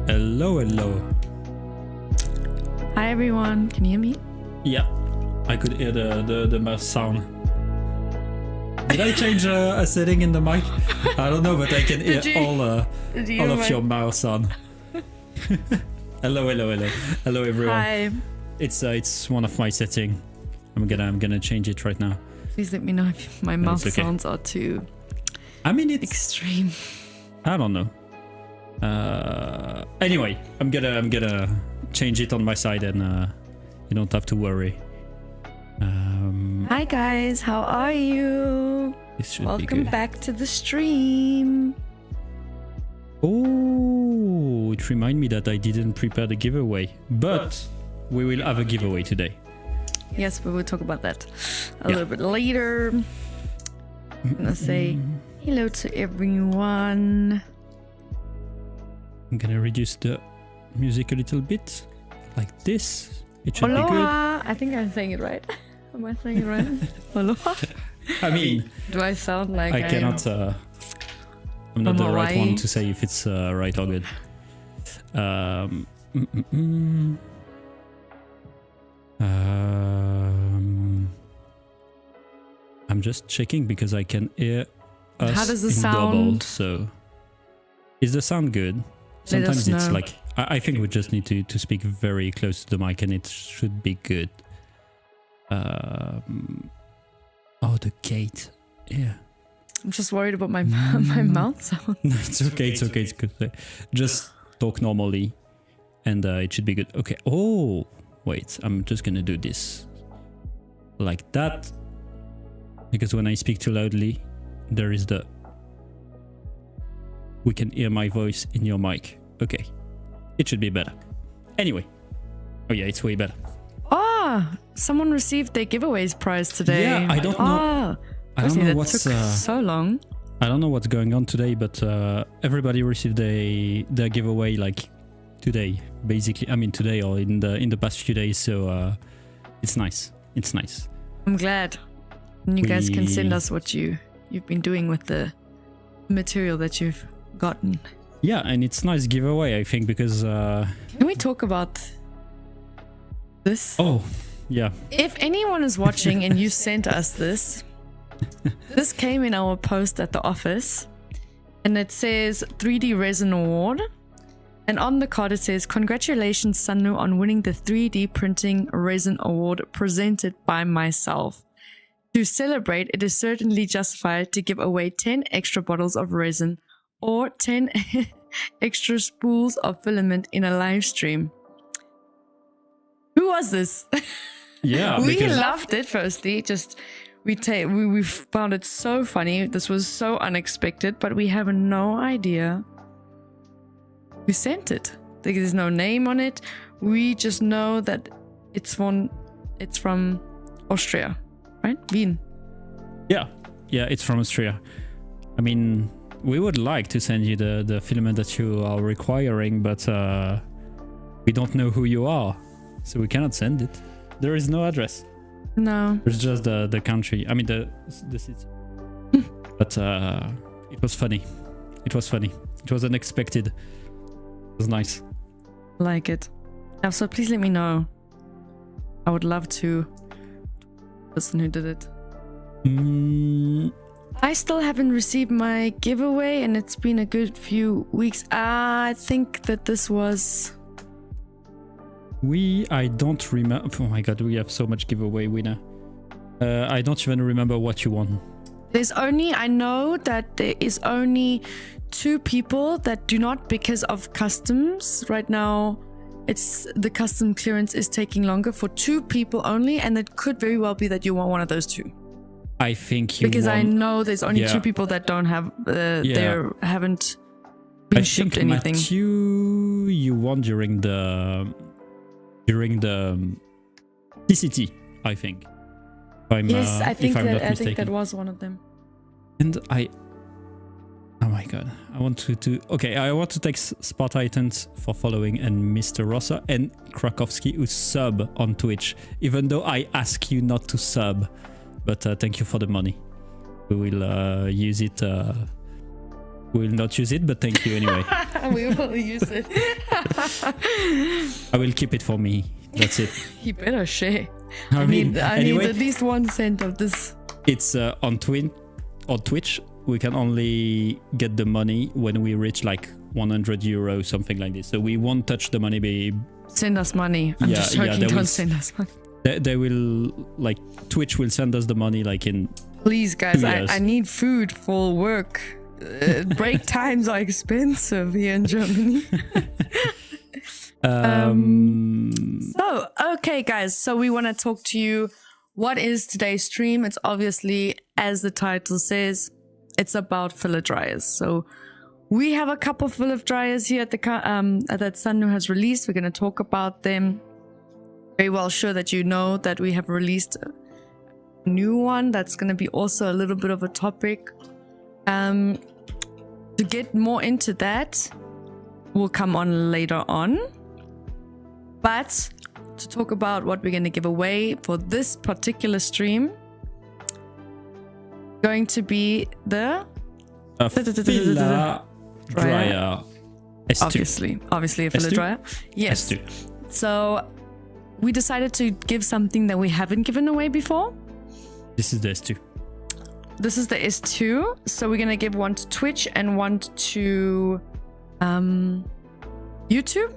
Hello, hello. Hi everyone, can you hear me? Yeah, I could hear the mouse sound. Did I change a setting in the mic? I don't know, but I can hear all of your mouse sound. Hello, hello, hello, hello everyone. Hi. It's one of my setting. I'm gonna change it right now. Please let me know if my mouth sounds are too. I mean, it's extreme. I don't know. Anyway, I'm gonna change it on my side, and you don't have to worry. Hi guys, how are you? Welcome back to the stream. Oh, it reminded me that I didn't prepare the giveaway, but we will have a giveaway today. Yes, we will talk about that a little bit later. I'm gonna say hello to everyone. I'm gonna reduce the music a little bit, like this. It should be good. I think I'm saying it right. Am I saying it right? Aloha. I mean, do I sound like I cannot? I'm not the right one to say if it's right or good. I'm just checking because I can hear us How does the in sound? double. So, is the sound good? Sometimes it's like I think we just need to speak very close to the mic, and it should be good. Oh, the gate. Yeah. I'm just worried about my my mouth sound. No, it's okay. It's okay. It's good. Just talk normally, and it should be good. Okay. Oh, wait. I'm just gonna do this like that, because when I speak too loudly, there is the. We can hear my voice in your mic. Okay. It should be better. Anyway. Oh yeah, it's way better. Someone received their giveaways prize today. Yeah, I don't know. I don't know what's took so long. I don't know what's going on today, but everybody received their giveaway like today, basically. I mean today or in the past few days. So it's nice. It's nice. I'm glad. And you guys can send us what you've been doing with the material that you've gotten. Yeah, and it's nice giveaway, I think, because can we talk about this? Oh, yeah. If anyone is watching and you sent us this, this came in our post at the office, and it says 3D Resin Award, and on the card it says, "Congratulations, Sunnu, on winning the 3D Printing Resin Award presented by myself. To celebrate, it is certainly justified to give away 10 extra bottles of resin or 10 extra spools of filament in a live stream." Who was this? Yeah, we loved it. Firstly, just we found it so funny. This was so unexpected, but we have no idea who sent it. There's no name on it. We just know that it's from Austria, right? Wien. Yeah, it's from Austria. I mean, we would like to send you the filament that you are requiring, but we don't know who you are, so we cannot send it. There is no address. No. There's just the country. I mean the city. But it was funny. It was funny. It was unexpected. It was nice. Like it. Now, so please let me know. I would love to. Person who did it. I still haven't received my giveaway, and it's been a good few weeks. I think that this was. I don't remember. Oh my god, we have so much giveaway winner. I don't even remember what you won. I know that there is only 2 people that do not, because of customs. Right now, the custom clearance is taking longer for 2 people only, and it could very well be that you want one of those 2. I think you because won. I know there's only 2 people that don't have they haven't been shipped anything. Matthew, you won during the TCT, I think. Yes, I think that was one of them. And oh my god, I want to thank Spartitans for following, and Mr. Rossa and Krakowski who sub on Twitch, even though I ask you not to sub. But thank you for the money. We will use it We'll not use it, but thank you anyway. We will use it. I will keep it for me. That's it. You better share. I need anyway, at least 1 cent of this. It's on Twitch. We can only get the money when we reach like 100 euros, something like this. So we won't touch the money, babe. Send us money. I'm just joking. Don't send us money. They will, like, Twitch will send us the money like in. Please, guys, I need food for work. Break times are expensive here in Germany. So, okay, guys. So we want to talk to you. What is today's stream? It's obviously, as the title says, it's about filler dryers. So we have a couple of filler dryers here at the that Sannu has released. We're going to talk about them. Very well sure that you know that we have released a new one. That's going to be also a little bit of a topic. To get more into that, we'll come on later on. But to talk about what we're going to give away for this particular stream, going to be the filler dryer. S2. Obviously a filler S2? dryer. Yes. S2. So we decided to give something that we haven't given away before. This is the S2. This is the S2. So we're going to give one to Twitch and one to YouTube.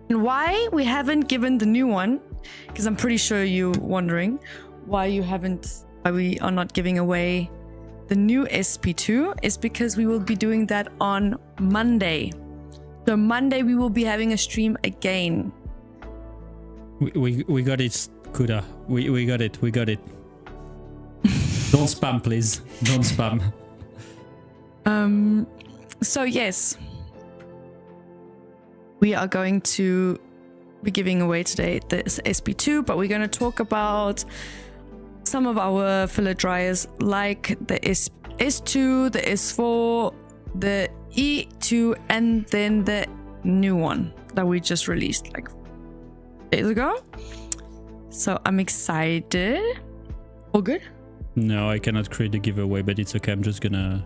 And why we haven't given the new one, because I'm pretty sure you're wondering why we are not giving away the new SP2, is because we will be doing that on Monday. So Monday we will be having a stream again. We got it, Kuda. We got it. Don't spam, please. Don't spam. So yes, we are going to be giving away today this SP2, but we're going to talk about some of our filler dryers, like the S2, the S4, the E2, and then the new one that we just released like days ago. So I'm excited. All good? No, I cannot create a giveaway, but it's okay. I'm just gonna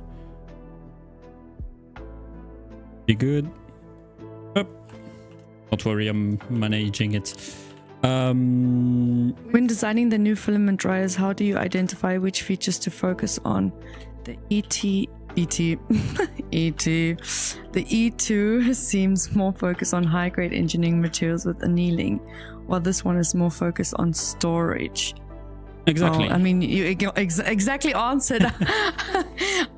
be good. Oh, don't worry, I'm managing it. When designing the new filament dryers, how do you identify which features to focus on? The the E2 seems more focused on high-grade engineering materials with annealing, while this one is more focused on storage. Exactly. I mean, you exactly answered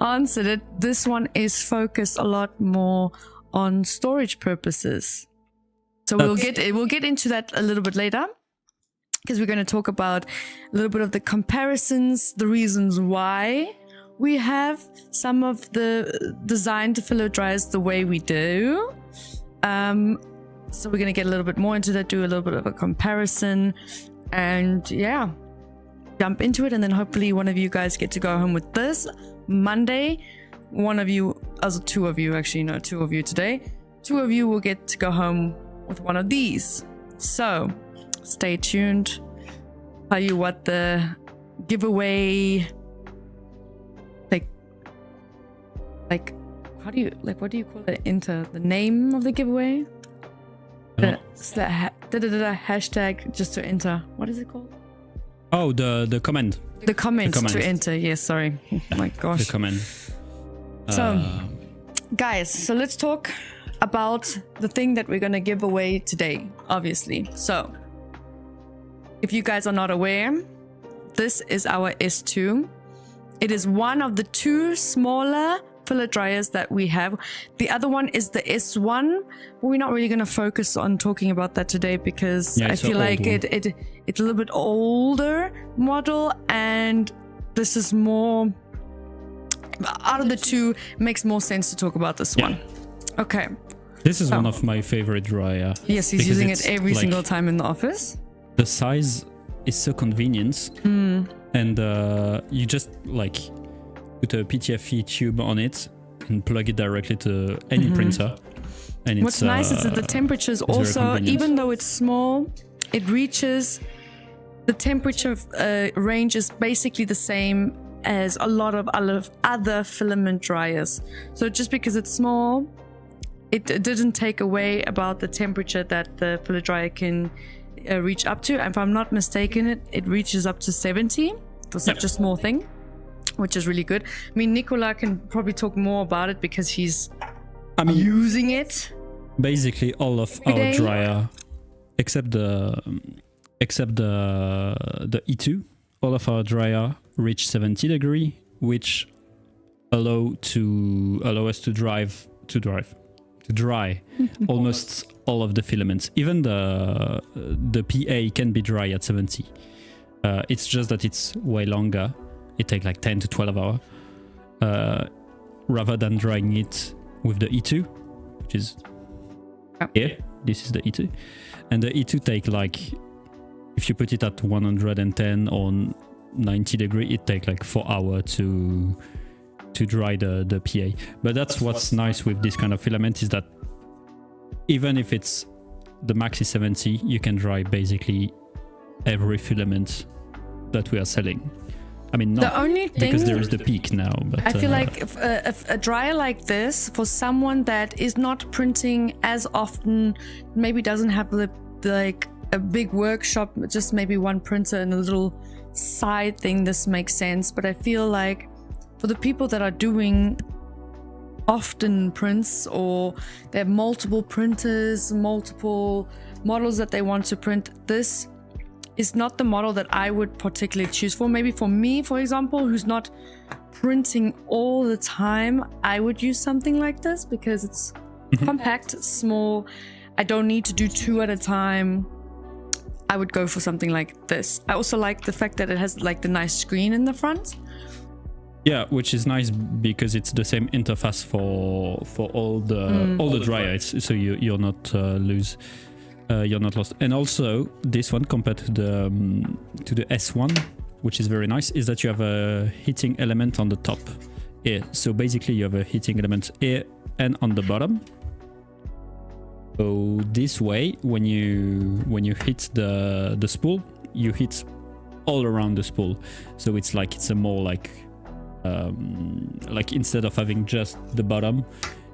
it. This one is focused a lot more on storage purposes. So we'll get into that a little bit later, because we're going to talk about a little bit of the comparisons, the reasons why we have some of the designed filler dryers the way we do. So we're going to get a little bit more into that, do a little bit of a comparison, and yeah, jump into it. And then hopefully one of you guys get to go home with this Monday. One of you, also two of you, actually, no, two of you today. Two of you will get to go home with one of these. So stay tuned. Tell you what the giveaway, like what do you call it? Enter the name of the giveaway. Hashtag just to enter. What is it called? Oh, the comment. The comment to enter. Yes, sorry. Oh my gosh. The comment. So, guys, so let's talk about the thing that we're going to give away today, obviously. So, if you guys are not aware, this is our S2. It is one of the two smaller filler dryers that we have. The other one is the S1, but we're not really going to focus on talking about that today, because I feel like it's a little bit older model, and this is more, out of the two, makes more sense to talk about this one. Okay. This is one of my favorite dryer. Yes, he's using it every single time in the office. The size is so convenient, and you just like put a PTFE tube on it and plug it directly to any printer. And what's nice is that the temperatures also, even though it's small, it reaches, the temperature range is basically the same as a lot of other filament dryers. So just because it's small, it didn't take away about the temperature that the fillet dryer can reach up to. And if I'm not mistaken, it reaches up to 70 for such a small thing, which is really good. I mean, Nicola can probably talk more about it because he's using it. Basically, all of our dryer, except the E2, all of our dryer reach 70 degree, which allow us to dry almost all of the filaments. Even the PA can be dry at 70. It's just that it's way longer. It takes like 10 to 12 hours rather than drying it with the E2, which is here. This is the E2, and the E2 take like, if you put it at 110 or 90 degree, it take like 4 hours to dry the PA. But that's what's nice with this kind of filament, is that even if it's the max is 70, you can dry basically every filament that we are selling. I mean, not the only thing, because there is the peak now. But I feel like if a dryer like this, for someone that is not printing as often, maybe doesn't have like a big workshop, just maybe one printer and a little side thing, this makes sense. But I feel like for the people that are doing often prints, or they have multiple printers, multiple models that they want to print, this is not the model that I would particularly choose for. Maybe for me, for example, who's not printing all the time, I would use something like this because it's compact, small. I don't need to do 2 at a time. I would go for something like this. I also like the fact that it has like the nice screen in the front. Yeah, which is nice because it's the same interface for all the dryers, so you're not you're not lost. And also this one, compared to the S1, which is very nice, is that you have a heating element on the top here. So basically you have a heating element here and on the bottom. So this way, when you hit the spool, you hit all around the spool. So it's a more like instead of having just the bottom,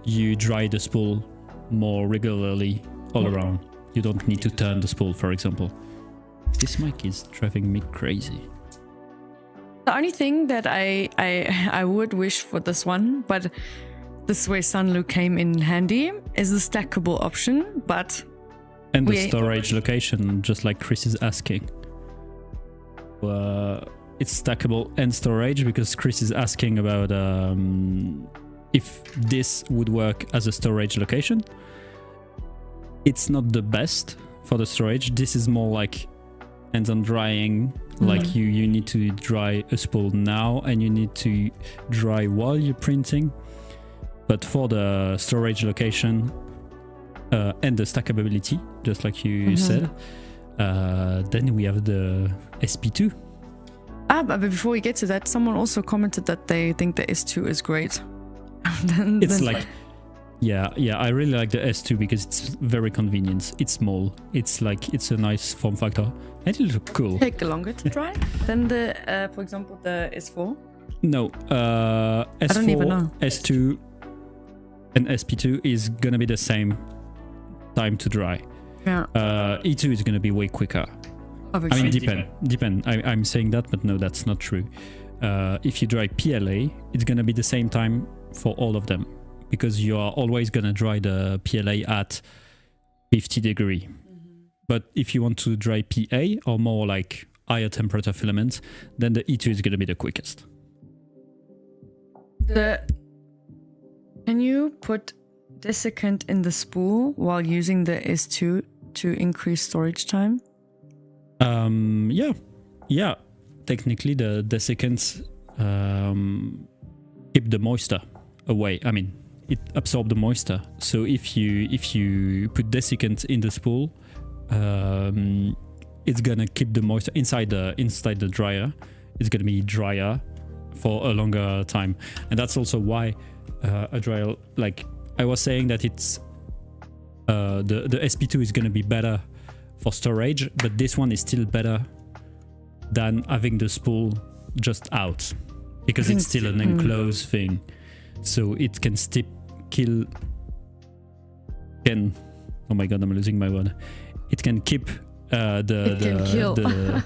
you dry the spool more regularly all around. You don't need to turn the spool, for example. This mic is driving me crazy. The only thing that I would wish for this one, but this is where Sunlu came in handy, is the stackable option, but... And the storage location, just like Chris is asking. It's stackable and storage, because Chris is asking about if this would work as a storage location. It's not the best for the storage. This is more like hands-on drying. Like you need to dry a spool now and you need to dry while you're printing. But for the storage location and the stackability, just like you said, then we have the SP2. But before we get to that, someone also commented that they think the S2 is great. Yeah, I really like the S2 because it's very convenient. It's small. It's a nice form factor. And it looks cool. Take longer to dry than the, for example, the S4. No, S4, I don't even know. S2 and SP2 is gonna be the same time to dry. Yeah. E2 is gonna be way quicker. Obviously. I mean, depend. I'm saying that, but no, that's not true. If you dry PLA, it's gonna be the same time for all of them, because you are always gonna dry the PLA at 50 degree. But if you want to dry PA or more like higher temperature filaments, then the E2 is gonna be the quickest. Can you put Desicant in the spool while using the S2 to increase storage time? Yeah. Technically, the Desicants keep the moisture away. I mean, it absorbs the moisture. So if you put Desicant in the spool, it's gonna keep the moisture inside the dryer. It's gonna be drier for a longer time, and that's also why a dryer, like I was saying, that it's the SP2 is gonna be better for storage, but this one is still better than having the spool just out. because it's still an enclosed thing, so it can still kill. Oh my god, I'm losing my word. It can keep the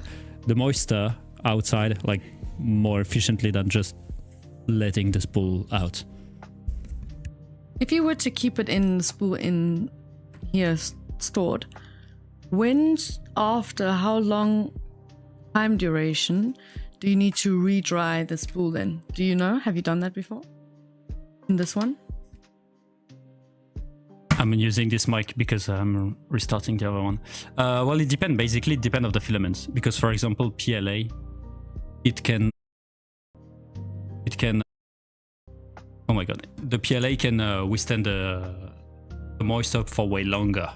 moisture outside like more efficiently than just letting the spool out. If you were to keep it in the spool in here stored, when, after how long time duration do you need to re-dry the spool then? Do you know? Have you done that before? In this one? I'm using this mic because I'm restarting the other one. Well, it depends. Basically, it depends on the filaments. Because, for example, PLA, it can. Oh my god, the PLA can withstand the moisture for way longer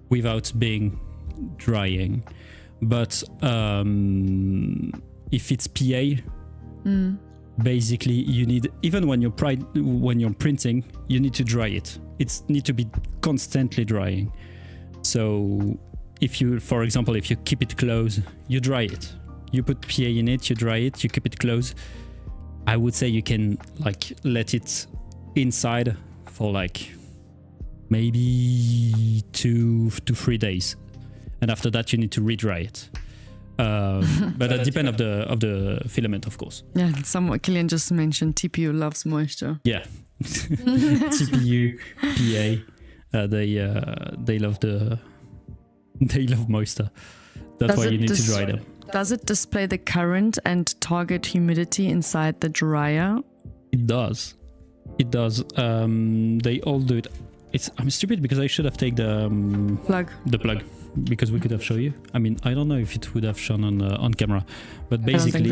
without being drying. But if it's PA, basically you need, even when you're printing, you need to dry it. It needs to be constantly drying. So if you, for example, if you keep it closed, you dry it. You put PA in it, you dry it, you keep it closed. I would say you can like let it inside for like maybe 2 to 3 days, and after that you need to re-dry it. But it depends of the filament, of course. Yeah, somewhat Killian just mentioned TPU loves moisture. Yeah. TPU, PA, they love moisture. That's why you need to dry them. Does it display the current and target humidity inside the dryer? It does. It does. They all do it. I'm stupid because I should have taken the plug, because we could have shown you. I mean, I don't know if it would have shown on camera, but basically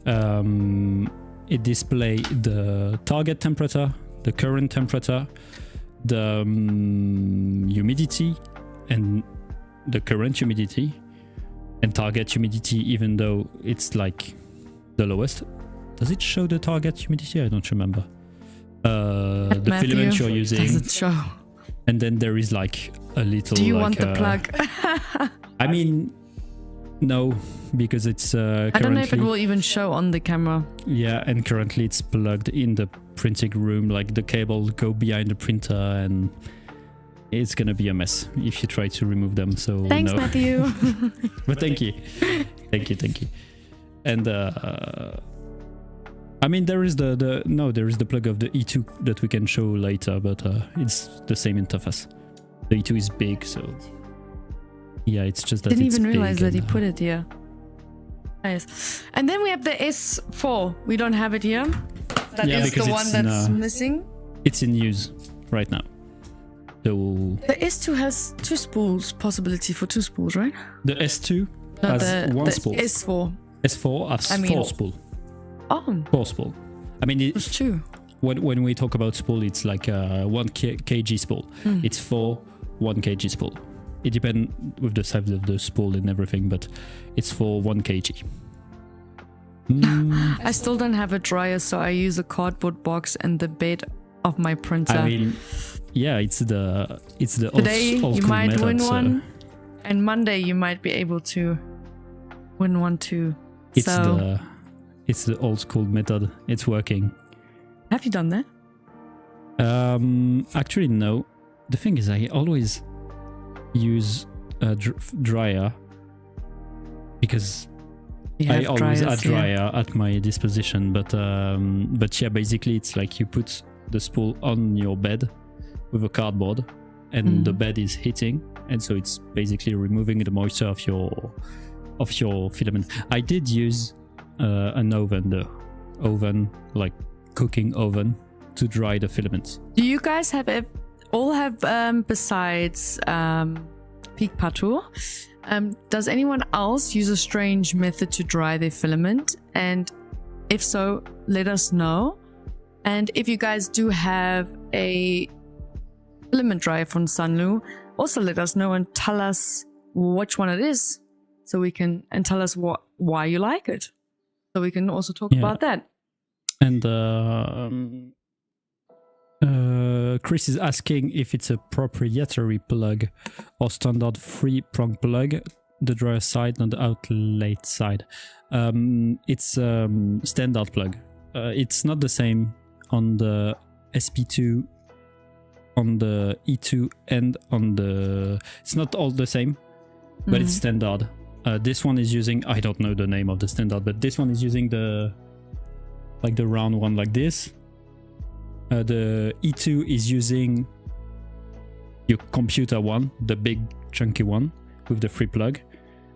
it displays the target temperature, the current temperature, the humidity, and the current humidity, and target humidity, even though it's like the lowest. Does it show the target humidity? I don't remember. The filament you're using. Does it show? And then there is like a little. Do you like, want the plug? I mean, no, because it's I don't know if it will even show on the camera. Yeah, and currently it's plugged in the printing room. Like the cable go behind the printer, and it's gonna be a mess if you try to remove them. So thanks, no. Matthew. But thank you. And I mean, there is there is the plug of the E2 that we can show later, but it's the same interface. The E2 is big, so yeah, it's just that Didn't it's even realize big that he put it here. Nice. And then we have the S4. We don't have it here. That is the one that's missing. It's in use right now. So the S2 has 2 spools, possibility for 2 spools, right? The S2 has 1 spool. S4. S4 has 4 spool. Oh. 4 spool. I mean, it's 2. When we talk about spool, it's like a 1 kg spool. It's 4 1 kg spool. It depends with the size of the spool and everything, but it's for 1 kg. I still don't have a dryer, so I use a cardboard box and the bed of my printer. I mean, yeah, it's the Today old you school might method, win so. one, and Monday you might be able to win one too. It's the old school method. It's working. Have you done that? Actually, no. The thing is, I always use a dryer because I always have dryer at my disposition. But yeah, basically, it's like you put the spool on your bed with a cardboard, and the bed is heating, and so it's basically removing the moisture of your filament. I did use an oven, like cooking oven, to dry the filaments. Do you guys all have besides Peak Patur? Does anyone else use a strange method to dry their filament? And if so, let us know. And if you guys do have a filament dryer from Sanlu, also let us know and tell us which one it is, so we can, and tell us why you like it, so we can also talk about that. And Chris is asking if it's a proprietary plug or standard 3-prong plug, the dryer side and the outlet side. It's standard plug. it's not the same on the SP2, on the E2, and on the... It's not all the same, but it's standard. This one is using... I don't know the name of the standard, but this one is using the... like the round one like this. The E2 is using your computer one, the big chunky one with the free plug,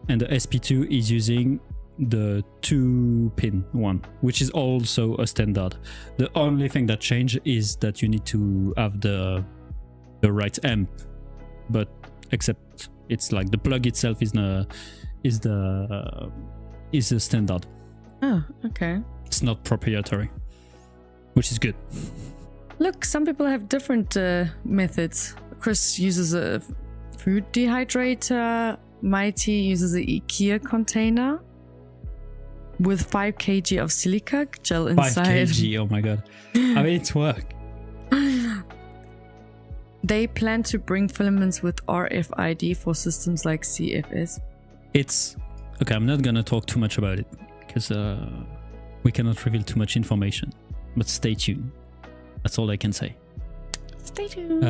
and the SP2 is using the 2-pin one, which is also a standard. The only thing that changed is that you need to have the right amp, but except it's like the plug itself is a standard. Oh, okay. It's not proprietary, which is good. Look, some people have different methods. Chris uses a food dehydrator. Mighty uses an IKEA container with 5 kg of silica gel inside. 5 kg, oh my god. I mean, it's work. They plan to bring filaments with RFID for systems like CFS. It's... Okay, I'm not gonna talk too much about it because we cannot reveal too much information. But stay tuned. That's all I can say. Stay tuned.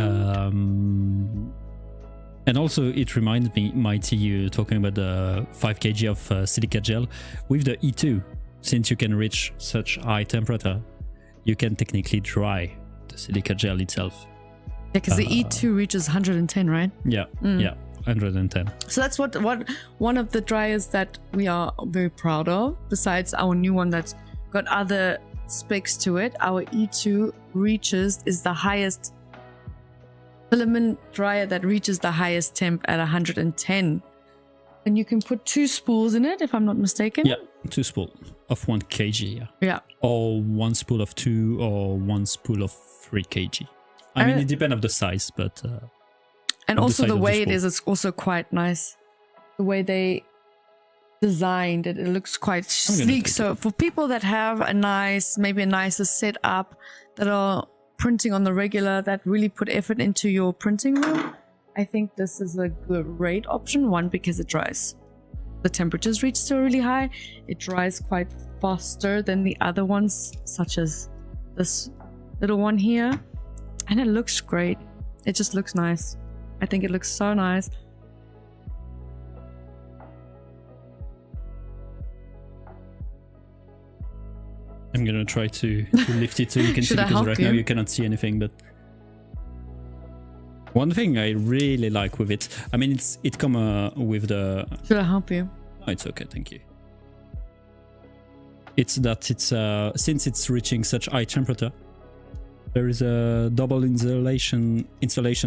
And also, it reminds me, Mighty, you talking about the 5 kg of silica gel. With the E2, since you can reach such high temperature, you can technically dry the silica gel itself. Yeah, because the E2 reaches 110, right? Yeah, yeah, 110. So that's what one of the dryers that we are very proud of, besides our new one that's got other specs to it. Our E2 is the highest filament dryer that reaches the highest temp at 110. And you can put 2 spools in it, if I'm not mistaken. Yeah, 2 spool of 1 kg, yeah. Yeah. Or 1 spool of 2 or 1 spool of 3 kg. I mean, it depends on the size, but... and also the way it is also quite nice. The way they designed it, it looks quite sleek. So for people that have maybe a nicer setup, that are printing on the regular, that really put effort into your printing room, I think this is a great option. One, because it dries. The temperatures reach so really high. It dries quite faster than the other ones, such as this little one here. And it looks great. It just looks nice. I think it looks so nice. I'm gonna try to lift it so you can see, because right now you cannot see anything. But one thing I really like with it, I mean, it come with the... Should I help you? Oh, it's okay, thank you. It's that it's since it's reaching such high temperature, there is a double insulation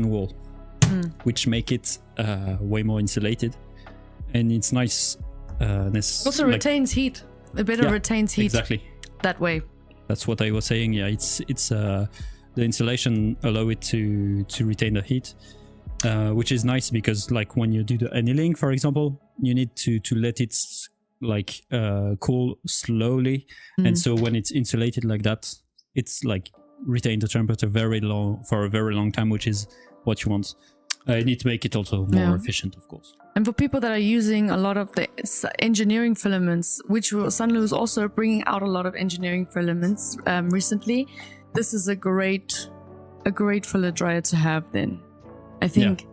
wall, which make it way more insulated, and it's nice. Also retains heat. It better retains heat. Exactly. That way. That's what I was saying. Yeah, it's the insulation allow it to retain the heat, which is nice because like when you do the annealing, for example, you need to let it like cool slowly, and so when it's insulated like that, it's like retain the temperature for a very long time, which is what you want. You need to make it also more efficient, of course. And for people that are using a lot of the engineering filaments, which Sunlu is also bringing out a lot of engineering filaments recently, this is a great filler dryer to have. Then, I think.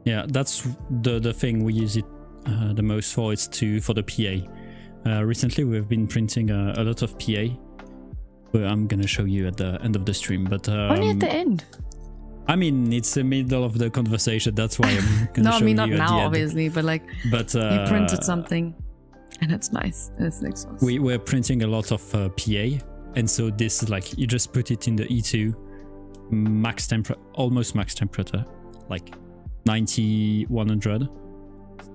Yeah, that's the thing we use it the most for. It's for the PA. Recently, we've been printing a lot of PA. Well, I'm gonna show you at the end of the stream, but only at the end. I mean, it's the middle of the conversation. That's why I'm gonna show you not at now, the end. obviously, but you printed something, and it's nice. And it's next one. We're printing a lot of PA, and so this is like you just put it in the E2, max temperature, almost max temperature, like 90, 100.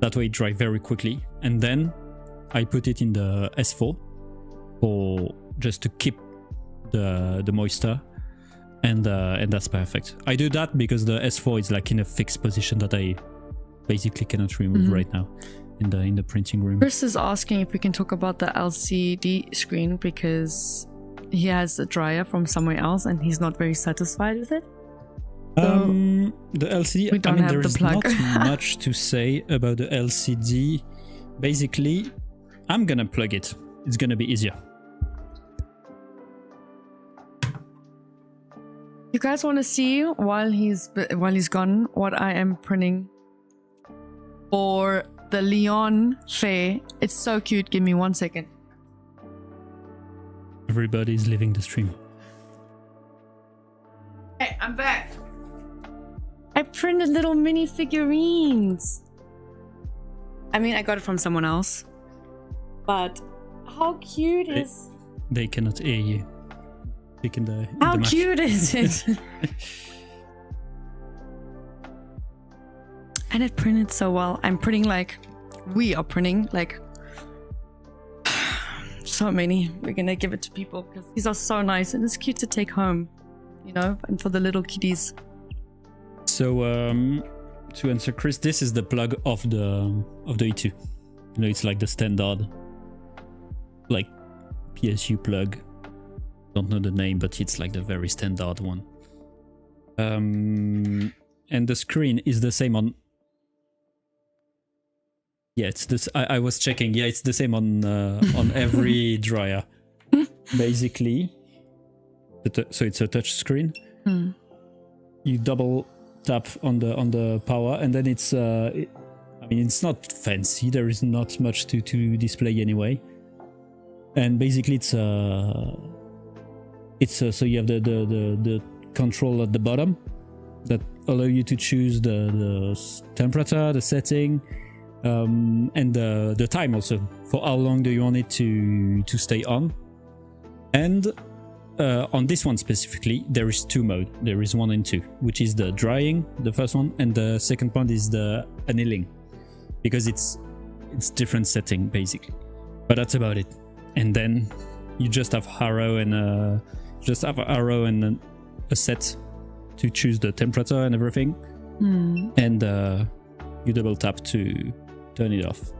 That way it dries very quickly, and then I put it in the S4 for just to keep the moisture, and that's perfect. I do that because the S4 is like in a fixed position that I basically cannot remove right now in the printing room. Chris is asking if we can talk about the LCD screen because he has a dryer from somewhere else and he's not very satisfied with it. So the LCD, there's not much to say about the LCD. Basically, I'm gonna plug it. It's gonna be easier. You guys want to see while he's gone what I am printing for the Lyon fair? It's so cute. Give me 1 second. Everybody's leaving the stream. Hey, I'm back. I printed little mini figurines. I mean, I got it from someone else. But how cute is... They cannot hear you. How cute is it? And it printed so well. I'm printing like... We are printing like... So many. We're gonna give it to people because these are so nice and it's cute to take home. You know? And for the little kiddies. So, to answer Chris, this is the plug of the E2. You know, it's like the standard, like PSU plug. Don't know the name, but it's like the very standard one. And the screen is the same on. Yeah, it's this. I was checking. Yeah, it's the same on every dryer, basically. So it's a touch screen. You double tap on the power, and then it's I mean, it's not fancy. There is not much to display anyway. And basically, it's so you have the control at the bottom that allow you to choose the temperature, the setting, and the time also for how long do you want it to stay on. And on this one specifically, there is 2 modes. There is 1 and 2, which is the drying, the first one, and the second one is the annealing, because it's different setting basically. But that's about it. And then you just have arrow and a set to choose the temperature and everything, and you double tap to turn it off.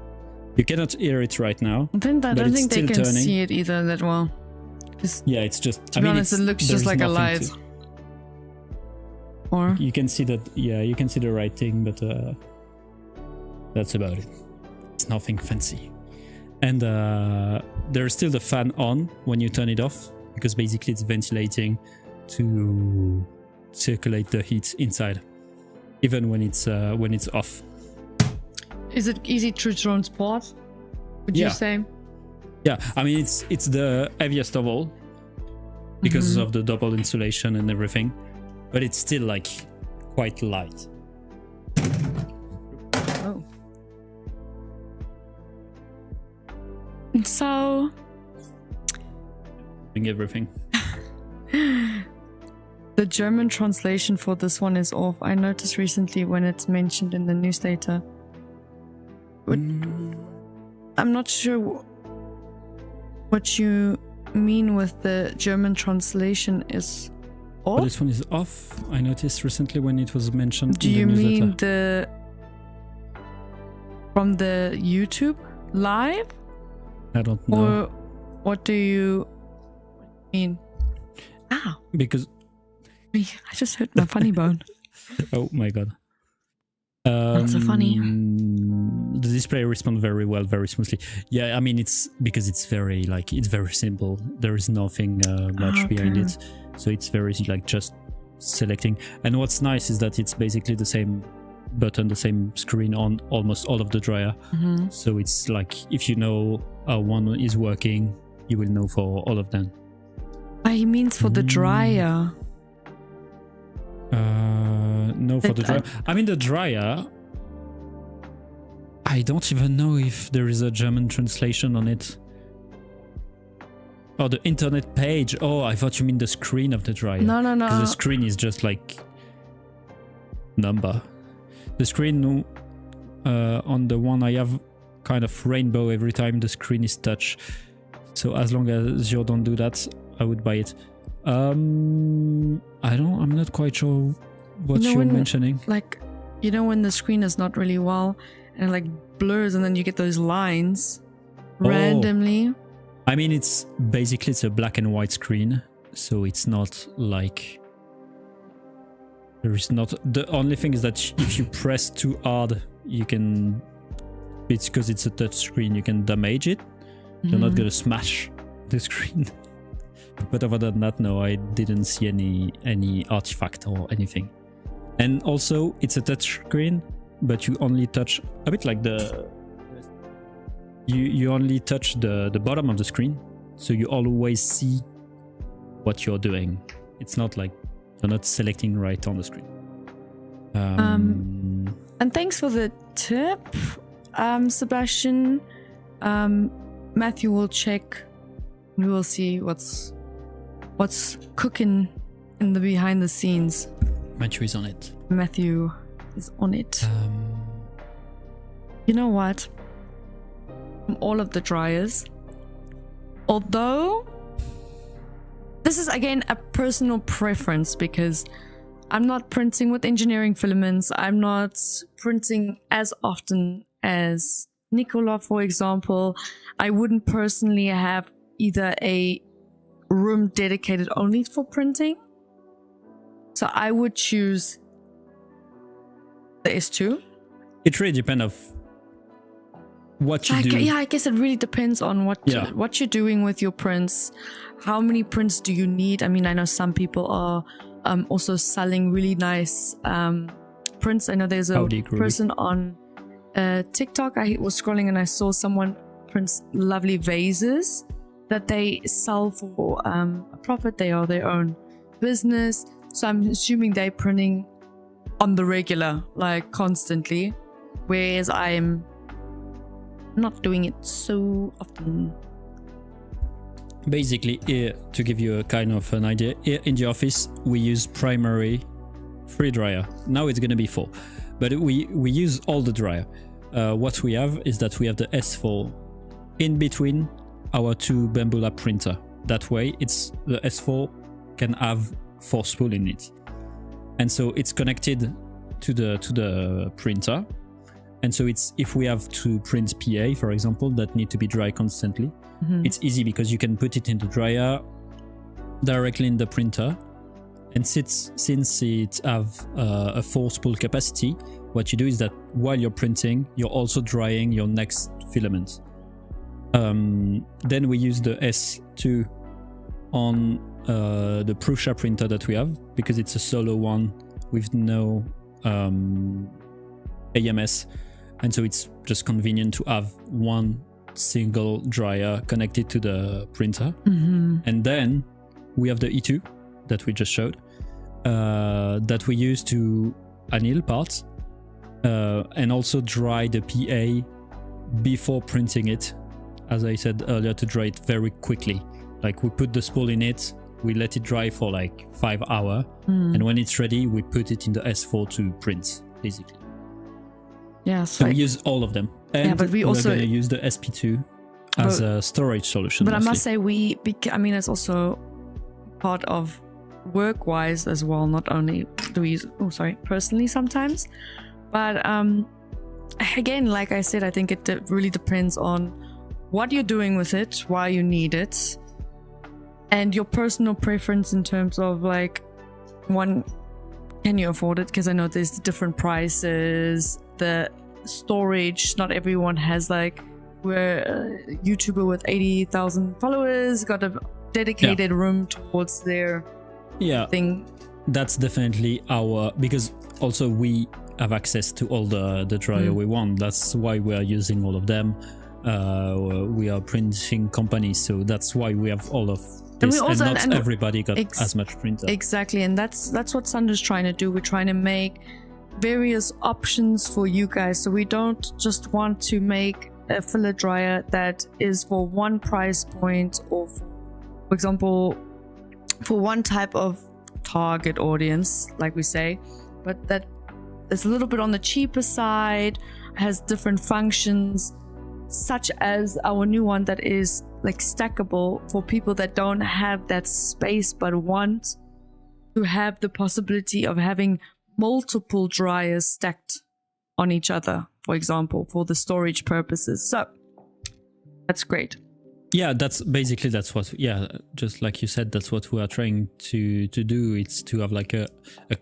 You cannot hear it right now. I don't think they can see it either that well. Yeah, it's just. To be honest, it looks just like a light. Or you can see that. Yeah, you can see the writing, but that's about it. It's nothing fancy. And there's still the fan on when you turn it off, because basically it's ventilating to circulate the heat inside, even when it's off. Is it easy to transport? Would you say? Yeah, I mean it's the heaviest of all because of the double insulation and everything, but it's still like quite light. Oh. And so everything. The German translation for this one is off. I noticed recently when it's mentioned in the newsletter. I'm not sure what you mean with the German translation is off. But this one is off. I noticed recently when it was mentioned. Do you mean from the YouTube live? I don't know. Or what do you mean? Ow. Because I just hurt my funny bone. Oh my god. That's so funny. The display responds very well, very smoothly. Yeah, I mean it's because it's very simple. There is nothing much behind it, so it's very like just selecting. And what's nice is that it's basically the same button, the same screen on almost all of the dryer. So it's like if you know how one is working, you will know for all of them. He means for the dryer. No, for the dryer. I mean the dryer. I don't even know if there is a German translation on it. Oh, the internet page. Oh, I thought you mean the screen of the dryer. No. Because the screen is just like number. The screen on the one I have kind of rainbow every time the screen is touched. So as long as you don't do that, I would buy it. I'm not quite sure what you're mentioning. Like, you know when the screen is not really well and like blurs and then you get those lines randomly. I mean, it's a black and white screen, so it's not like there is not. The only thing is that if you press too hard, you can. It's because it's a touch screen. You can damage it. You're not gonna smash the screen. But other than that, no, I didn't see any artifact or anything. And also, it's a touch screen, but you only touch a bit like you only touch the bottom of the screen, so you always see what you're doing. It's not like you're not selecting right on the screen. And thanks for the tip, Sebastian. Matthew will check. We will see what's cooking in the behind the scenes. Matthew is on it. Matthew is on it. You know what? From all of the dryers, although this is again a personal preference, because I'm not printing with engineering filaments. I'm not printing as often as Nicola, for example. I wouldn't personally have either a room dedicated only for printing. So I would choose the S2. It really depends of what you do. Yeah, I guess it really depends on what you're doing with your prints. How many prints do you need? I mean, I know some people are also selling really nice prints. I know there's a person on TikTok. I was scrolling and I saw someone prints lovely vases that they sell for a profit. They are their own business. So I'm assuming they're printing on the regular, like constantly. Whereas I'm not doing it so often. Basically, here, to give you a kind of an idea, here in the office we use primary 3 dryer. Now it's gonna be 4, but we use all the dryer. What we have is that we have the S4 in between our 2 Bamboo printer. That way, it's the S4 can have 4 spool in it, and so it's connected to the printer. And so it's, if we have to print PA, for example, that need to be dry constantly, it's easy because you can put it in the dryer directly in the printer. And since it have a 4 spool capacity, what you do is that while you're printing, you're also drying your next filament. Then we use the S2 on the Prusa printer that we have, because it's a solo one with no AMS. And so it's just convenient to have one single dryer connected to the printer. And then we have the E2 that we just showed, that we use to anneal parts and also dry the PA before printing it. As I said earlier, to dry it very quickly. Like, we put the spool in it, we let it dry for like 5 hours, and when it's ready, we put it in the S4 to print, basically. Yeah, so we use all of them. And but we're going to use the SP2 as a storage solution. But mostly. I must say, I mean, it's also part of work-wise as well. Not only do we use, personally sometimes. But again, like I said, I think it really depends on what you're doing with it, why you need it, and your personal preference in terms of, like, one, can you afford it? Because I know there's different prices, the storage, not everyone has, like, we're a YouTuber with 80,000 followers, got a dedicated room towards their thing. That's definitely because also we have access to all the dryer we want. That's why we are using all of them. We are printing companies, so that's why we have all of this, and not everybody got as much printer. Exactly, and that's what Sandra's trying to do. We're trying to make various options for you guys, so we don't just want to make a filler dryer that is for one price point, or for example for one type of target audience, like we say, but that is a little bit on the cheaper side, has different functions, such as our new one that is like stackable, for people that don't have that space but want to have the possibility of having multiple dryers stacked on each other, for example, for the storage purposes. So that's great. Yeah, that's what, just like you said, that's what we are trying to do. It's to have like a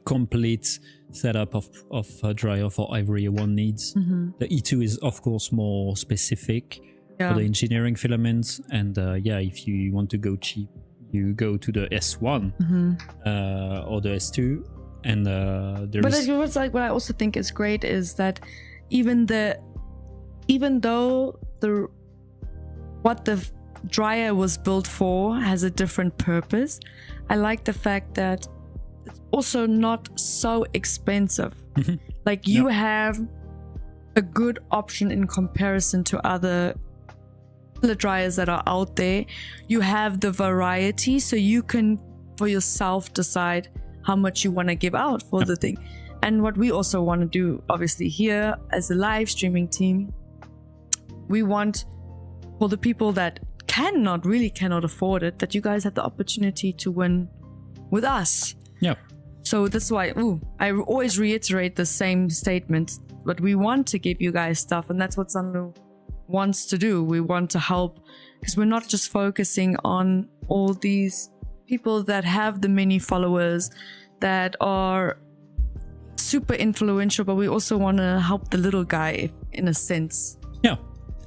complete setup of a dryer for everyone needs. The E2 is of course more specific for the engineering filaments, and if you want to go cheap, you go to the S1 or the S2, and But what's like what I also think is great is that even though what the dryer was built for has a different purpose, I like the fact that it's also not so expensive. Like you have a good option in comparison to other dryers that are out there. You have the variety, so you can for yourself decide how much you want to give out for the thing. And what we also want to do, obviously, here as a live streaming team, we want for the people that cannot afford it, that you guys have the opportunity to win with us. Yeah. So that's why I always reiterate the same statement, but we want to give you guys stuff, and that's what Sunlu wants to do. We want to help, because we're not just focusing on all these people that have the many followers that are super influential, but we also want to help the little guy in a sense. Yeah,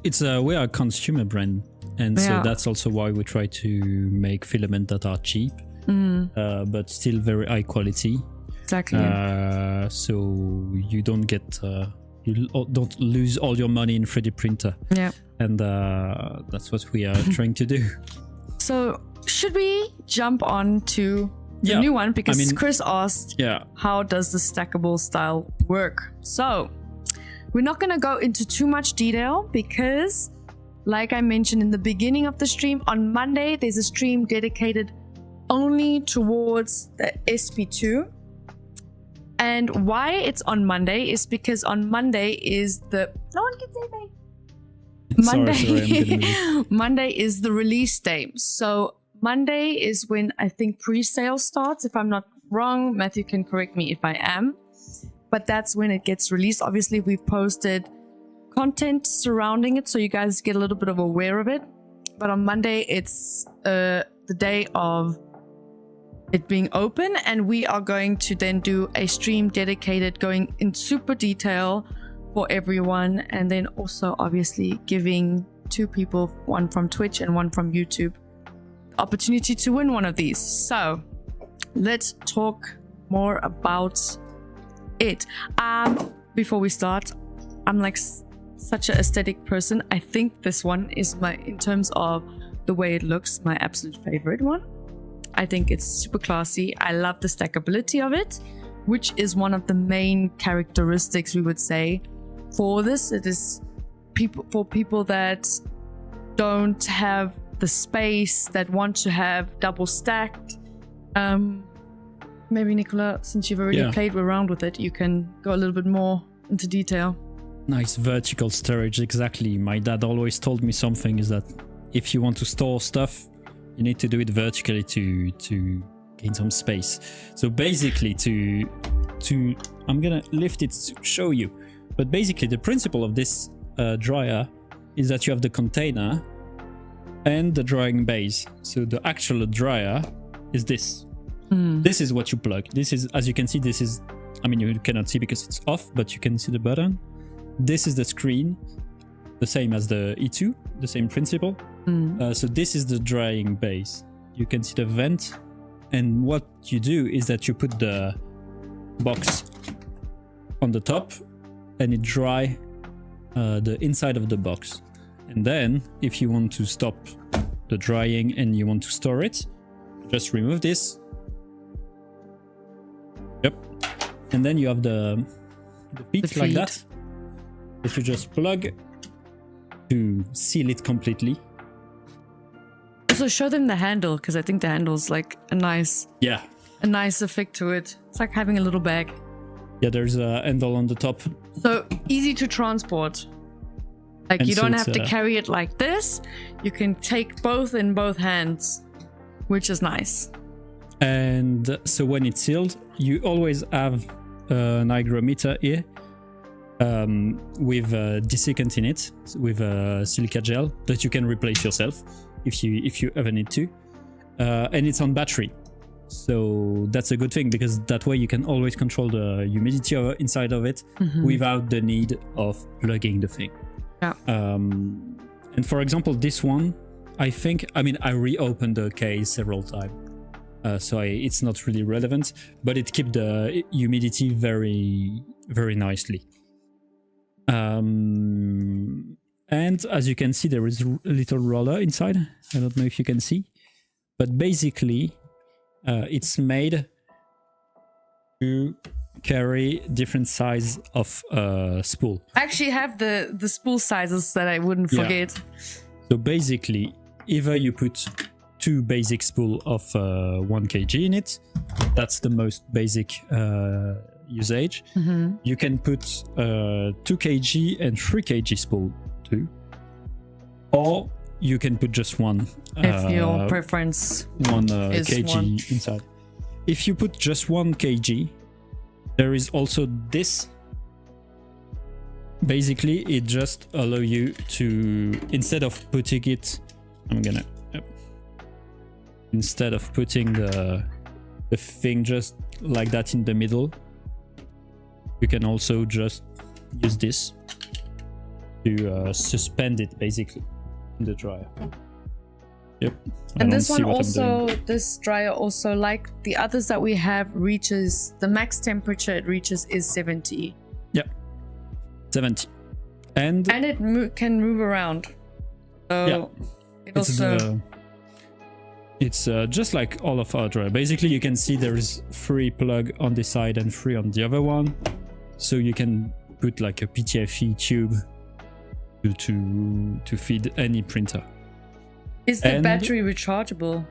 it's we are a consumer brand, and so that's also why we try to make filament that are cheap, but still very high quality. Exactly. So you don't get you don't lose all your money in 3D printer. Yeah. And that's what we are trying to do. So should we jump on to the new one? Because Chris asked, how does the stackable style work? So we're not going to go into too much detail because, like I mentioned in the beginning of the stream, on Monday, there's a stream dedicated only towards the SP2. And why it's on Monday is because on Monday is the... No one can say that. Monday is the release day. So Monday is when I think pre-sale starts, if I'm not wrong. Matthew can correct me if I am. But that's when it gets released. Obviously, we've posted content surrounding it, so you guys get a little bit of aware of it. But on Monday, it's the day of it being open, and we are going to then do a stream dedicated, going in super detail for everyone, and then also obviously giving 2 people, one from Twitch and one from YouTube, opportunity to win one of these. So let's talk more about it. Before we start, I'm like such an aesthetic person. I think this one is in terms of the way it looks, my absolute favorite one. I think it's super classy. I love the stackability of it, which is one of the main characteristics, we would say, for this. It is for people that don't have the space, that want to have double stacked. Maybe Nicola, since you've already played around with it, you can go a little bit more into detail. Nice vertical storage, exactly. My dad always told me something, is that if you want to store stuff, you need to do it vertically to gain some space. So basically I'm gonna lift it to show you. But basically the principle of this dryer is that you have the container and the drying base. So the actual dryer is this. This is what you plug. This is, as you can see, this is, I mean, you cannot see because it's off, but you can see the button. This is the screen, the same as the E2, the same principle. So this is the drying base. You can see the vent, and what you do is that you put the box on the top and it dry the inside of the box. And then if you want to stop the drying and you want to store it, just remove this. Yep. And then you have the feet like that you just plug to seal it completely. Also show them the handle, because I think the handle's like a nice effect to it. It's like having a little bag. Yeah, there's a handle on the top. So easy to transport. Like, and you don't have to carry it like this. You can take both in both hands, which is nice. And so when it's sealed, you always have an hygrometer here with a Desicant in it, with a silica gel that you can replace yourself if you ever need to. And it's on battery. So that's a good thing, because that way you can always control the humidity inside of it without the need of plugging the thing. Yeah. And for example, this one, I think, I mean, I reopened the case several times, so it's not really relevant, but it keeps the humidity very, very nicely. And as you can see, there is a little roller inside. I don't know if you can see, but basically it's made to carry different size of spool. I actually have the spool sizes that I wouldn't forget. So basically, either you put 2 basic spool of 1 kg in it. That's the most basic usage. You can put 2 kg and 3 kg spool too. Or you can put just one. If your preference is kg one. inside. If you put just 1 kg, there is also this. Basically, it just allows you to, instead of putting it, instead of putting the thing just like that in the middle, you can also just use this to suspend it basically in the dryer. Yep. And this one also, this dryer also, like the others that we have, reaches the max temperature it reaches is 70. Yep. 70. And it can move around. So it's just like all of our dryer. Basically, you can see there is 3 plug on this side and 3 on the other one. So you can put like a PTFE tube to feed any printer. Is the battery rechargeable?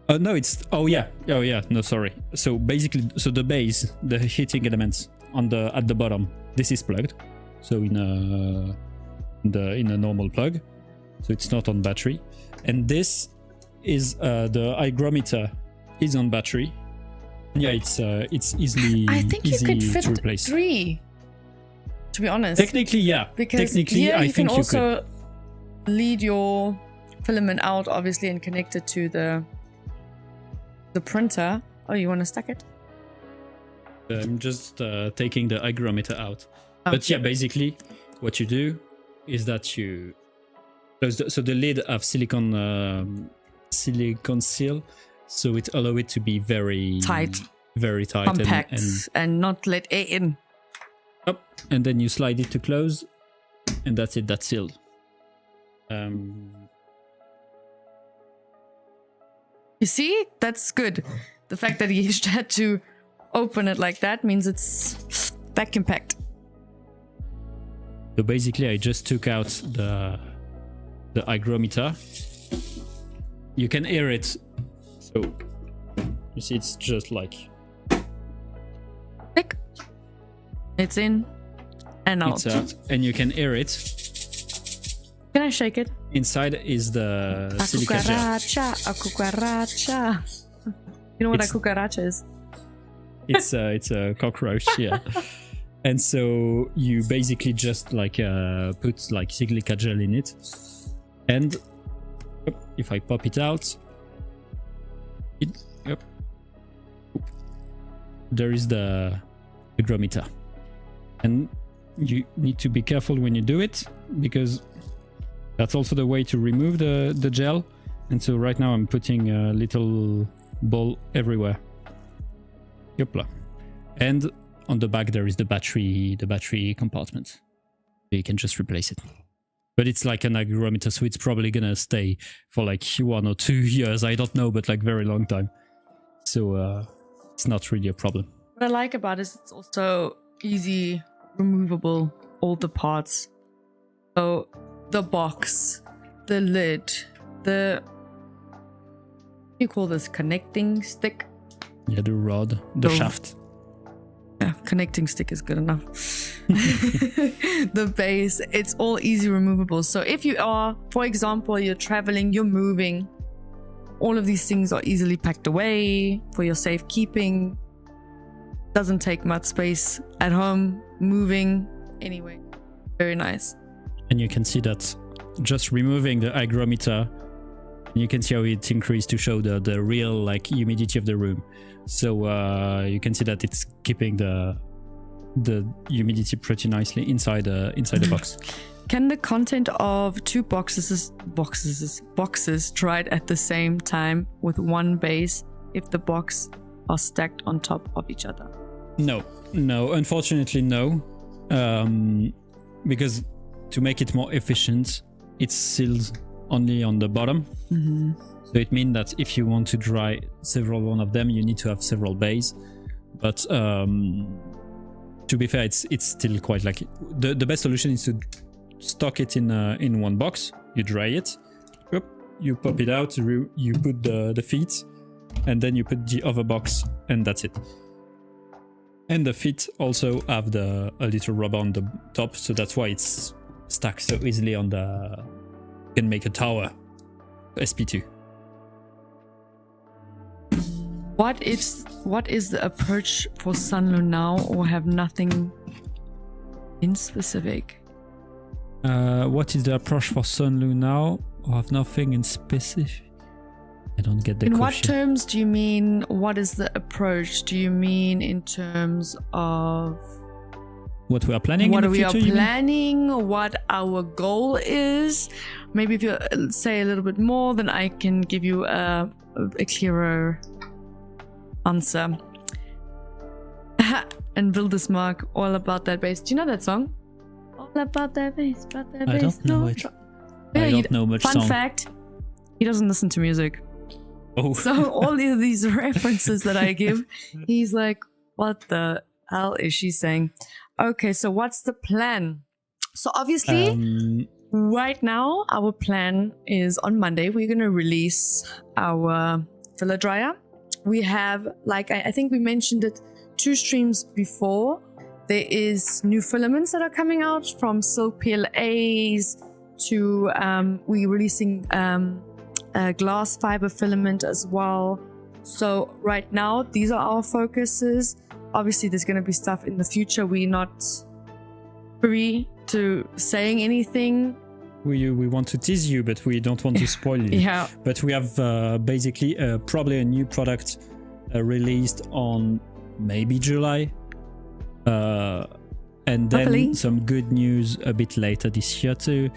No, it's no, sorry. So basically, so the base, the heating elements at the bottom, this is plugged. So in a normal plug, so it's not on battery. And this is the hygrometer is on battery. Yeah, it's easily. I think you could fit 3. To be honest, technically, yeah. Because technically, I think you also lead your filament out, obviously, and connect it to the printer. Oh, you want to stack it? I'm just taking the hygrometer out. But yeah, basically, what you do is that you close so the lid have silicone seal, so it allows it to be very tight, compact, and not let air in. Up, and then you slide it to close, and that's it. That's sealed. You see, that's good. The fact that he had to open it like that means it's that compact. So basically, I just took out the hygrometer. You can air it. So you see, it's just like click. It's in and out. It's out, and you can air it. Can I shake it? Inside is the silica gel. A cucaracha. You know what a cucaracha is? It's a cockroach, yeah. And so you basically just like put like silica gel in it, and if I pop it out, there is the hygrometer, and you need to be careful when you do it because that's also the way to remove the gel. And so right now I'm putting a little ball everywhere. Yopla. And on the back there is the battery compartment. You can just replace it. But it's like an hygrometer, so it's probably gonna stay for like 1 or 2 years. I don't know, but like very long time. So it's not really a problem. What I like about it is it's also easy removable, all the parts. So the box, the lid, what do you call this, connecting stick? Yeah, the rod, the shaft. Yeah, connecting stick is good enough. The base, it's all easy removable. So if you are, for example, you're traveling, you're moving, all of these things are easily packed away for your safekeeping. Doesn't take much space at home, moving anyway. Very nice. And you can see that just removing the hygrometer, you can see how it increased to show the real like humidity of the room. So you can see that it's keeping the the humidity pretty nicely inside the box. Can the content of two boxes dried at the same time with one base if the box are stacked on top of each other? No, unfortunately no, because to make it more efficient, it's sealed only on the bottom. So it means that if you want to dry several one of them, you need to have several bays. But to be fair, it's still quite like the best solution is to stock it in one box. You dry it, you pop it out, you put the feet, and then you put the other box, and that's it. And the feet also have a little rubber on the top, so that's why it's stacked so easily on the. You can make a tower, SP2. What is the approach for Sunlu now, or have nothing in specific? What is the approach for Sunlu now, or have nothing in specific? I don't get the question. In what terms do you mean, what is the approach? Do you mean in terms of what we are planning what in the future? We are planning, what our goal is? Maybe if you say a little bit more, then I can give you a clearer answer. And Bildesmark, all about that bass. Do you know that song? All about that bass, about that bass. I don't know it. I don't know much Fun song. fact, he doesn't listen to music. Oh. So all of these references that I give, he's like, what the hell is she saying? Okay, so what's the plan? So obviously, right now, our plan is on Monday, we're going to release our filler dryer. We have, like, I think we mentioned it 2 streams before. There is new filaments that are coming out, from silk PLAs to we're releasing a glass fiber filament as well. So right now, these are our focuses. Obviously, there's going to be stuff in the future. We're not free to saying anything. We want to tease you, but we don't want to spoil you. Yeah. But we have basically probably a new product released on maybe July. And then Hopefully. some good news a bit later this year too.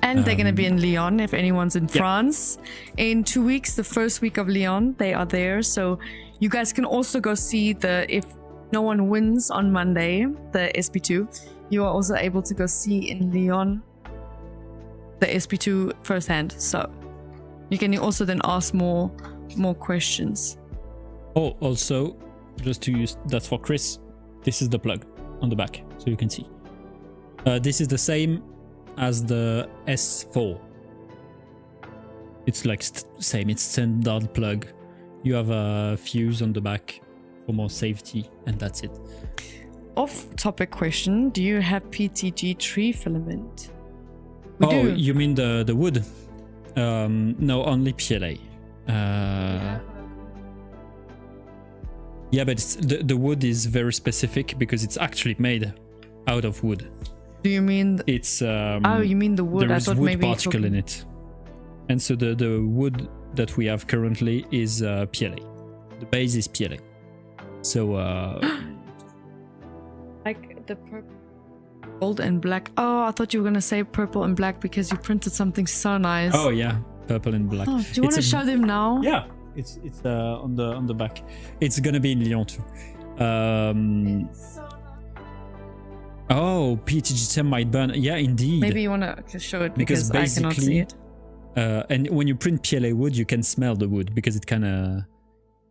And they're going to be in Lyon if anyone's in France. In 2 weeks, the first week of Lyon, they are there. So you guys can also go see if no one wins on Monday, the SP2, you are also able to go see in Lyon the SP2 firsthand. So you can also then ask more questions. Oh, also, just to use, that's for Chris. This is the plug on the back, so you can see. This is the same as the S4. It's like same, it's standard plug. You have a fuse on the back for more safety, and that's it. Off-topic question: do you have PTG tree filament? We do. You mean the wood? No, only PLA. Yeah, but the wood is very specific because it's actually made out of wood. Do you mean it's you mean the wood? There I is thought wood maybe particle in it, and so the wood that we have currently is PLA. The base is PLA. So like the purple, gold and black. Oh, I thought you were gonna say purple and black because you printed something so nice. Oh yeah, purple and black. Oh, do you want to show them now? Yeah, it's on the back. It's gonna be in Lyon too. Oh, PTG thermite burn. Yeah, indeed. Maybe you want to show it because I cannot see it. And when you print PLA wood, you can smell the wood because it kind of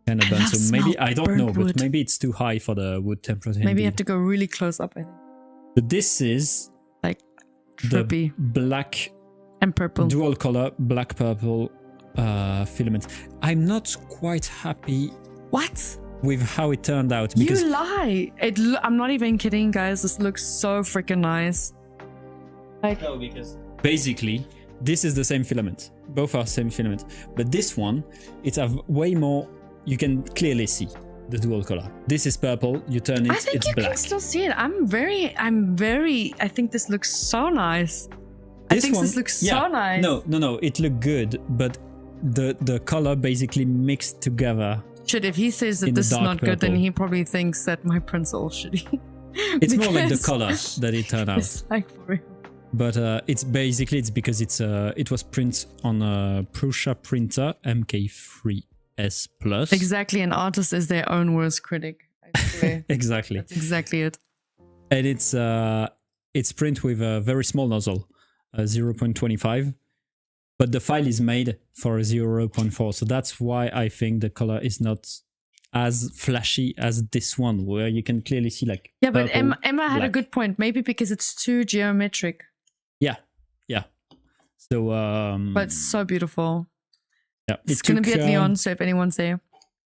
burns. So maybe I don't know, but maybe it's too high for the wood temperature. Maybe you have to go really close up. I think. But this is like the trippy. Black and purple dual color black purple filament. I'm not quite happy. What? With how it turned out. Because you lie. I'm not even kidding, guys. This looks so freaking nice. Like, no, because basically this is the same filament. Both are same filament, but this one it have way more. You can clearly see the dual color. This is purple. You turn it, I think it's you black. can still see it. I think this looks so nice. This looks so nice. No. It looked good, but the color basically mixed together. Shit, if he says that this is not purple. good, then he probably thinks that my prints are all shitty. It's more like the color that it turned out. It's like for real. But it's because it was printed on a Prusa printer MK3S Plus. Exactly, an artist is their own worst critic. I swear. Exactly. That's exactly it. And it's printed with a very small nozzle, 0.25, but the file is made for 0.4. So that's why I think the color is not as flashy as this one, where you can clearly see like yeah. But purple, Emma had a black. good point. Maybe because it's too geometric. Yeah. So But it's so beautiful. yeah, It's gonna be at Lyon, so if anyone's there.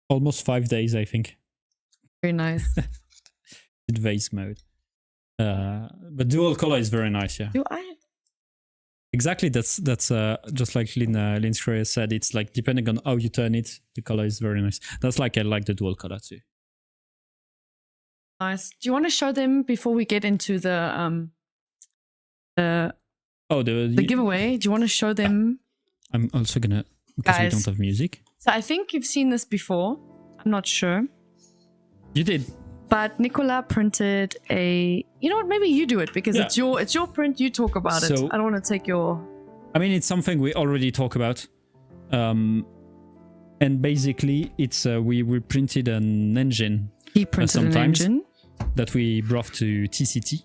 almost 5 days, I think. Very nice. In vase mode. But dual color is very nice, yeah. Do I? Exactly, that's just like Lynn Schreier said. It's like depending on how you turn it, the color is very nice. That's like I like the dual color too. Nice. Do you want to show them before we get into the giveaway? Do you want to show them? I'm also gonna, because we Guys. don't have music. So I think you've seen this before. I'm not sure. You did. But Nicola printed a. You know what? Maybe you do it because Yeah. it's your print. You talk about it. So- I don't want to take your. I mean, it's something we already talk about. And basically, it's we printed an engine He printed an sometimes. engine. that we brought to TCT,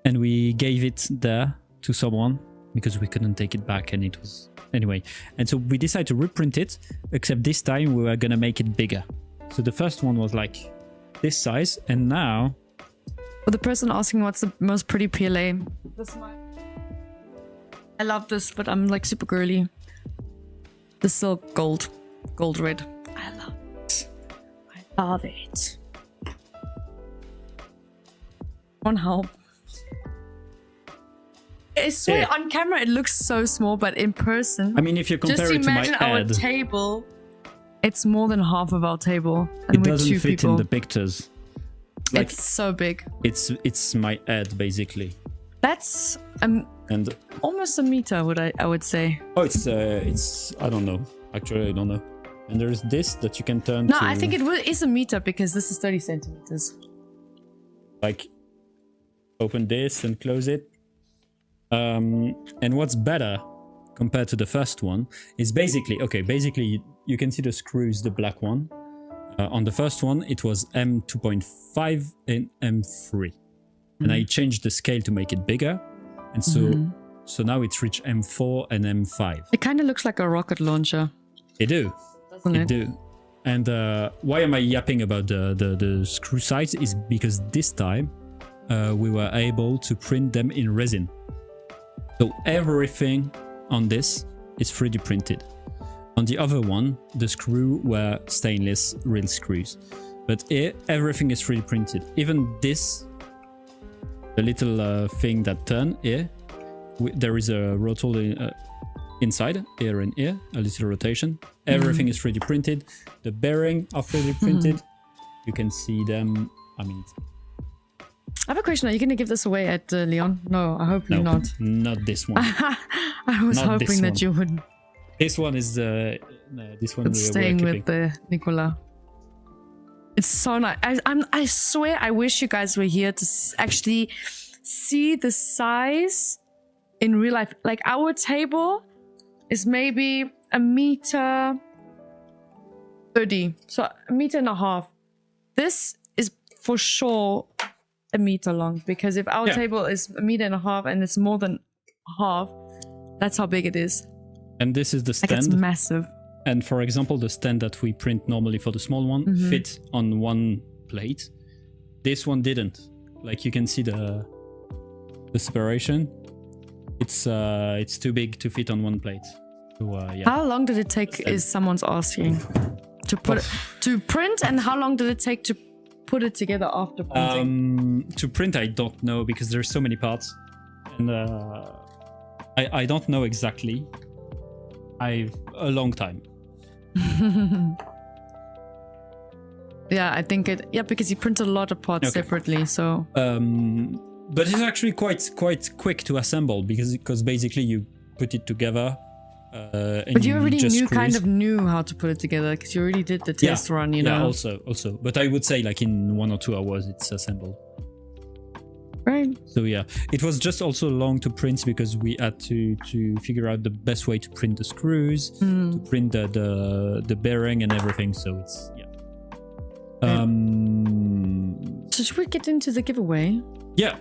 and we gave it there to someone because we couldn't take it back, and it was anyway. And so we decided to reprint it, except this time we were gonna make it bigger. So the first one was like this size, and now For the person asking what's the most pretty PLA. This one. I love this, but I'm like super girly. The silk gold red. I love it. I love it. One help. I swear Yeah. on camera it looks so small, but in person, I mean, if you compare just it to my imagine our ad, table. It's more than half of our table, it and we're doesn't two fit people. in the pictures. Like It's so big. it's my ad basically, That's and almost a meter. I would say. oh, it's I don't know. Actually, I don't know. And there's this that you can turn No, to. I think it is a meter because this is 30 centimeters. like open this and close it. And what's better compared to the first one is basically you can see the screws, the black one. On the first one it was M2.5 and M3, and I changed the scale to make it bigger, and so now it's reached M4 and M5. It kind of looks like a rocket launcher, They do. doesn't It it? do. And why am I yapping about the screw size is because this time we were able to print them in resin. So everything on this is 3D printed. On the other one, the screw were stainless real screws. But here, everything is 3D printed. Even this, the little thing that turn here, there is a rotor inside, here and here, a little rotation. Everything is 3D printed. The bearing are 3D printed. You can see them. I mean, I have a question. Are you going to give this away at Lyon? No, I hope no, you're not. not this one. I was Not this hoping that one. you would. This one is this one But staying with Nicola. It's so nice. I swear, I wish you guys were here to actually see the size in real life. Like our table is maybe 1.30 meters, so 1.5 meters. This is for sure 1 meter long, because if our table is 1.5 meters and it's more than half, that's how big it is. And this is the Like it's stand. massive. And for example, the stand that we print normally for the small one fit on one plate. This one didn't. Like you can see the separation. It's too big to fit on one plate. So yeah. How long did it take? Is someone's asking to put to print, and how long did it take to put it together after printing? To print, I don't know because there's so many parts, and I don't know exactly. A long time. Yeah, I think it. Yeah, because you print a lot of parts separately, so. But it's actually quite quick to assemble because basically you put it together. But you already knew how to put it together because you already did the test run, you know. Yeah, also. But I would say like in 1 or 2 hours it's assembled. Right. So yeah, it was just also long to print because we had to figure out the best way to print the screws, to print the bearing and everything. So it's So should we get into the giveaway? Yeah,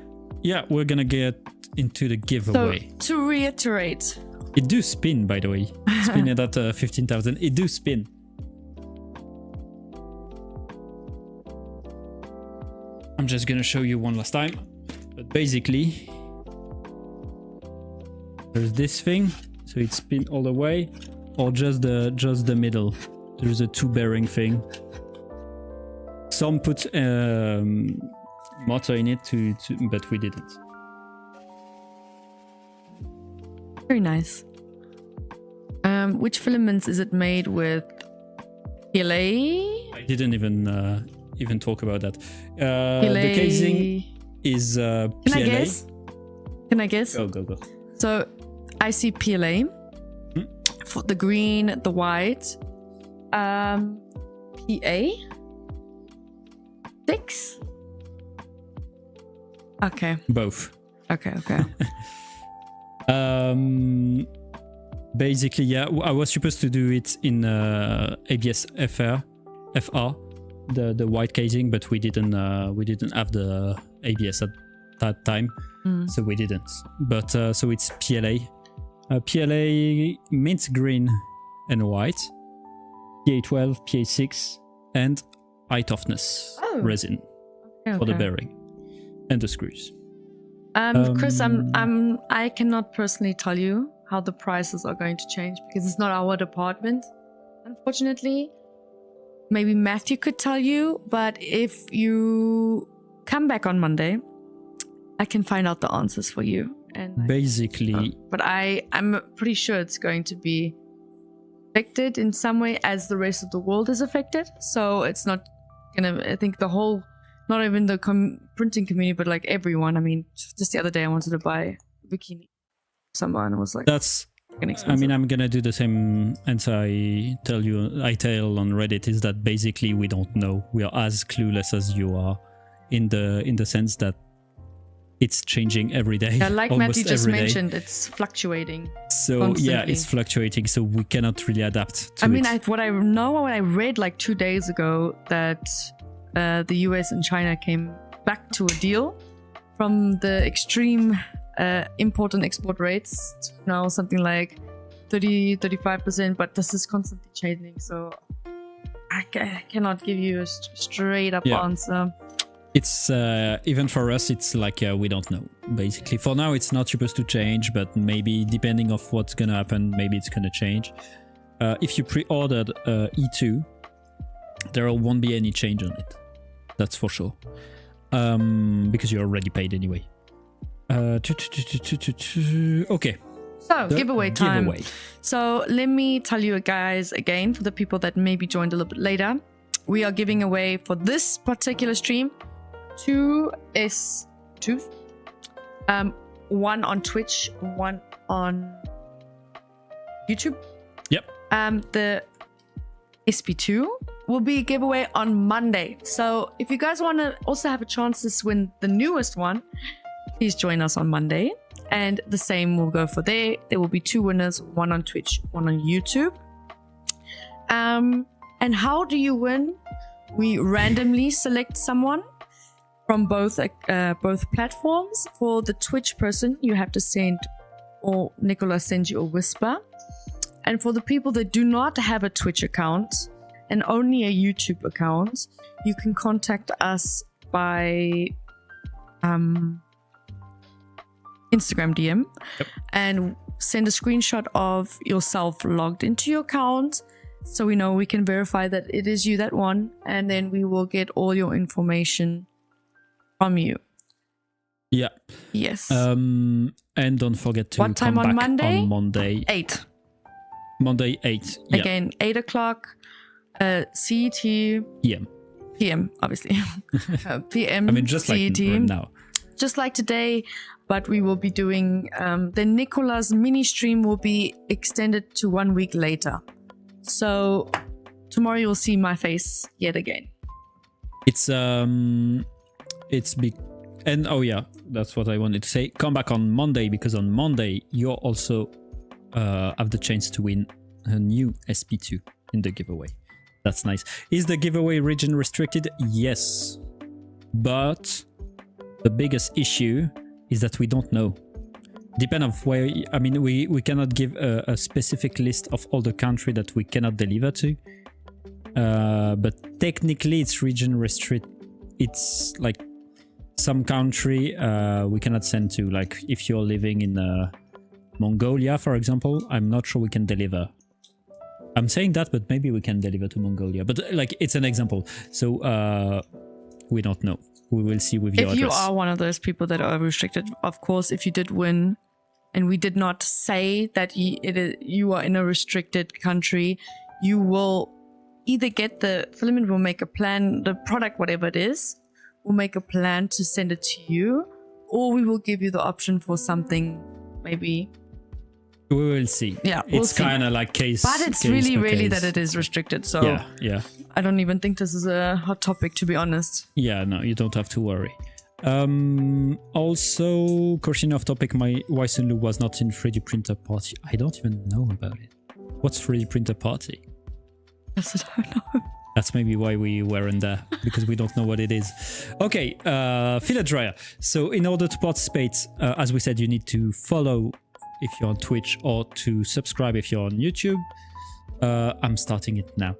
we're gonna get into the giveaway. So to reiterate, it do spin, by the way. Spin it at 15,000. It do spin. I'm just gonna show you one last time. But basically, there's this thing, so it spin all the way, or just the middle. There's a 2 bearing thing. Some put motor in it but we didn't. Very nice. Which filaments is it made with? PLA? I didn't even talk about that. The casing is PLA. Can I guess? Go. So I see PLA for the green, the white. PA 6. Okay. Both. Okay. Basically, yeah, I was supposed to do it in ABS FR, the white casing, but we didn't have the ABS at that time, so we didn't. But so it's PLA, PLA mint green and white, PA12, PA6, and high toughness resin for the bearing and the screws. Chris, I cannot personally tell you how the prices are going to change because it's not our department, unfortunately. Maybe Matthew could tell you, but if you come back on Monday, I can find out the answers for you. And basically, but I'm pretty sure it's going to be affected in some way as the rest of the world is affected. So it's not gonna. I think the whole, not even the printing community, but like everyone. I mean, just the other day I wanted to buy a bikini. Someone was like, that's. I mean, I'm gonna do the same answer I tell on Reddit, is that basically we don't know. We are as clueless as you are, in the sense that it's changing every day. Yeah, like Matthew just mentioned, it's fluctuating. So constantly. Yeah, it's fluctuating. So we cannot really adapt to I mean, it. what I read like 2 days ago, that the US and China came back to a deal from the extreme import and export rates to now something like 30-35%, but this is constantly changing, so I cannot give you a straight up answer. It's even for us, it's like we don't know. Basically, for now, it's not supposed to change, but maybe depending on what's gonna happen, maybe it's gonna change. If you pre-ordered E2, there won't be any change on it. That's for sure, because you already paid anyway. Okay. So, giveaway time. So, let me tell you guys again, for the people that maybe joined a little bit later, we are giving away for this particular stream 2 S2s. One on Twitch, one on YouTube. Yep. The SP2 will be a giveaway on Monday. So, if you guys want to also have a chance to win the newest one, please join us on Monday, and the same will go for there. There will be 2 winners, one on Twitch, one on YouTube. And how do you win? We randomly select someone from both platforms. For the Twitch person, you have to send, or Nicola sends you a whisper. And for the people that do not have a Twitch account and only a YouTube account, you can contact us by Instagram DM and send a screenshot of yourself logged into your account, so we know, we can verify that it is you that won, and then we will get all your information from you. Yeah. Yes. And don't forget to what time come on back Monday? On Monday. 8. Monday 8. Yeah. Again, 8 o'clock. CET. PM, obviously. PM. I mean, just CET. like now. Just like today, but we will be doing the Nicola's mini stream will be extended to 1 week later. So tomorrow you'll see my face yet again. It's And oh yeah, that's what I wanted to say. Come back on Monday, because on Monday you also have the chance to win a new SP2 in the giveaway. That's nice. Is the giveaway region restricted? Yes. But the biggest issue is that we don't know. Depend of where, I mean, we cannot give a specific list of all the country that we cannot deliver to. But technically it's region restricted. It's like some country we cannot send to. Like if you're living in Mongolia, for example, I'm not sure we can deliver. I'm saying that, but maybe we can deliver to Mongolia. But like it's an example. So we don't know. We will see with your address. If you are one of those people that are restricted, of course, if you did win and we did not say that you are in a restricted country, you will either get Filament will make a plan, the product, whatever it is, will make a plan to send it to you, or we will give you the option for something maybe. We will see. Yeah, it's kind of like case. But it's really that it is restricted. So yeah. I don't even think this is a hot topic, to be honest. Yeah, no, you don't have to worry. Also, question off topic, my Weissenlu was not in 3D printer party. I don't even know about it. What's 3D printer party? Yes, I don't know. That's maybe why we weren't there, because we don't know what it is. Okay, fillet dryer. So in order to participate, as we said, you need to follow if you're on Twitch, or to subscribe if you're on YouTube. I'm starting it now.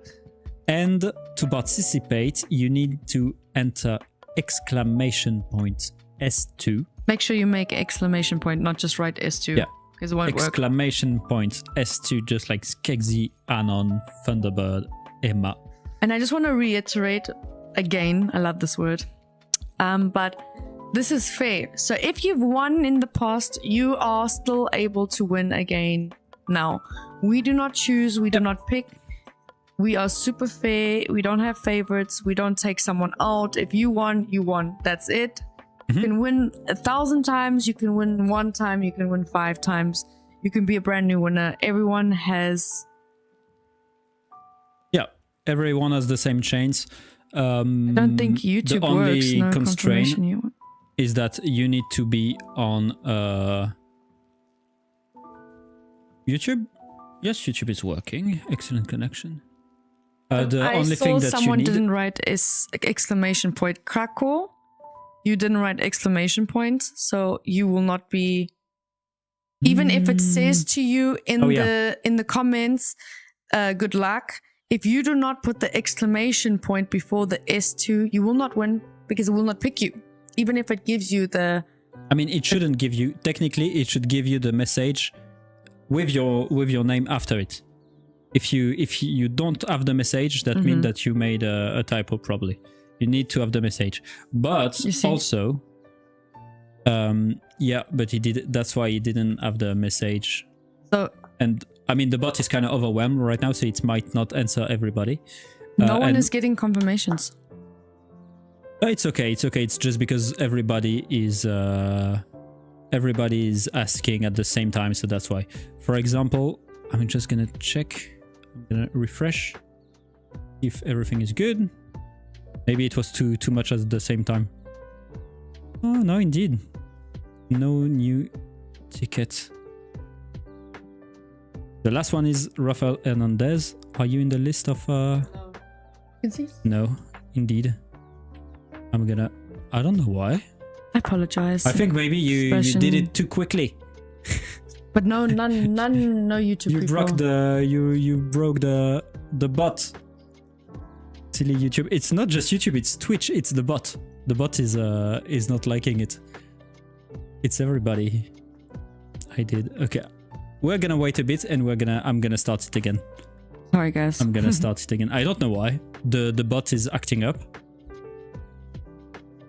And to participate, you need to enter exclamation point S2. Make sure you make exclamation point, not just write S2. Yeah. Because it won't exclamation point S2, just like Skegzy, Anon, Thunderbird, Emma. And I just want to reiterate again, I love this word, but this is fair. So if you've won in the past, you are still able to win again now. We do not choose, we do not pick. We are super fair. We don't have favorites. We don't take someone out. If you won, you won. That's it. You can win 1,000 times. You can win 1 time. You can win 5 times. You can be a brand new winner. Everyone has... Yeah, everyone has the same chance. I don't think YouTube the only works. No constraint is that you need to be on YouTube. Yes, YouTube is working. Excellent connection. The only thing that someone you need... didn't write is exclamation point. Krakow, you didn't write exclamation point, so you will not be... Even if it says to you in the comments, good luck. If you do not put the exclamation point before the S2, you will not win, because it will not pick you. Even if it gives you the... I mean, it shouldn't give you... Technically, it should give you the message with your name after it. If you don't have the message, that means that you made a typo probably. You need to have the message. But also... yeah, but he did. That's why he didn't have the message. So... And I mean, the bot is kind of overwhelmed right now, so it might not answer everybody. No one is getting confirmations. It's okay. It's okay. It's just because everybody is asking at the same time, so that's why. For example, I'm just gonna check. I'm gonna refresh if everything is good. Maybe it was too much at the same time. Oh no, indeed, no new ticket. The last one is Rafael Hernandez. Are you in the list of... No. You can see? No, indeed. I don't know why. I apologize. I think maybe you did it too quickly. But no YouTube you people. You broke the bot. Silly YouTube. It's not just YouTube, it's Twitch, it's the bot. The bot is not liking it. It's everybody. I did. Okay. We're gonna wait a bit and I'm gonna start it again. Sorry guys. I'm gonna start it again. I don't know why. The bot is acting up.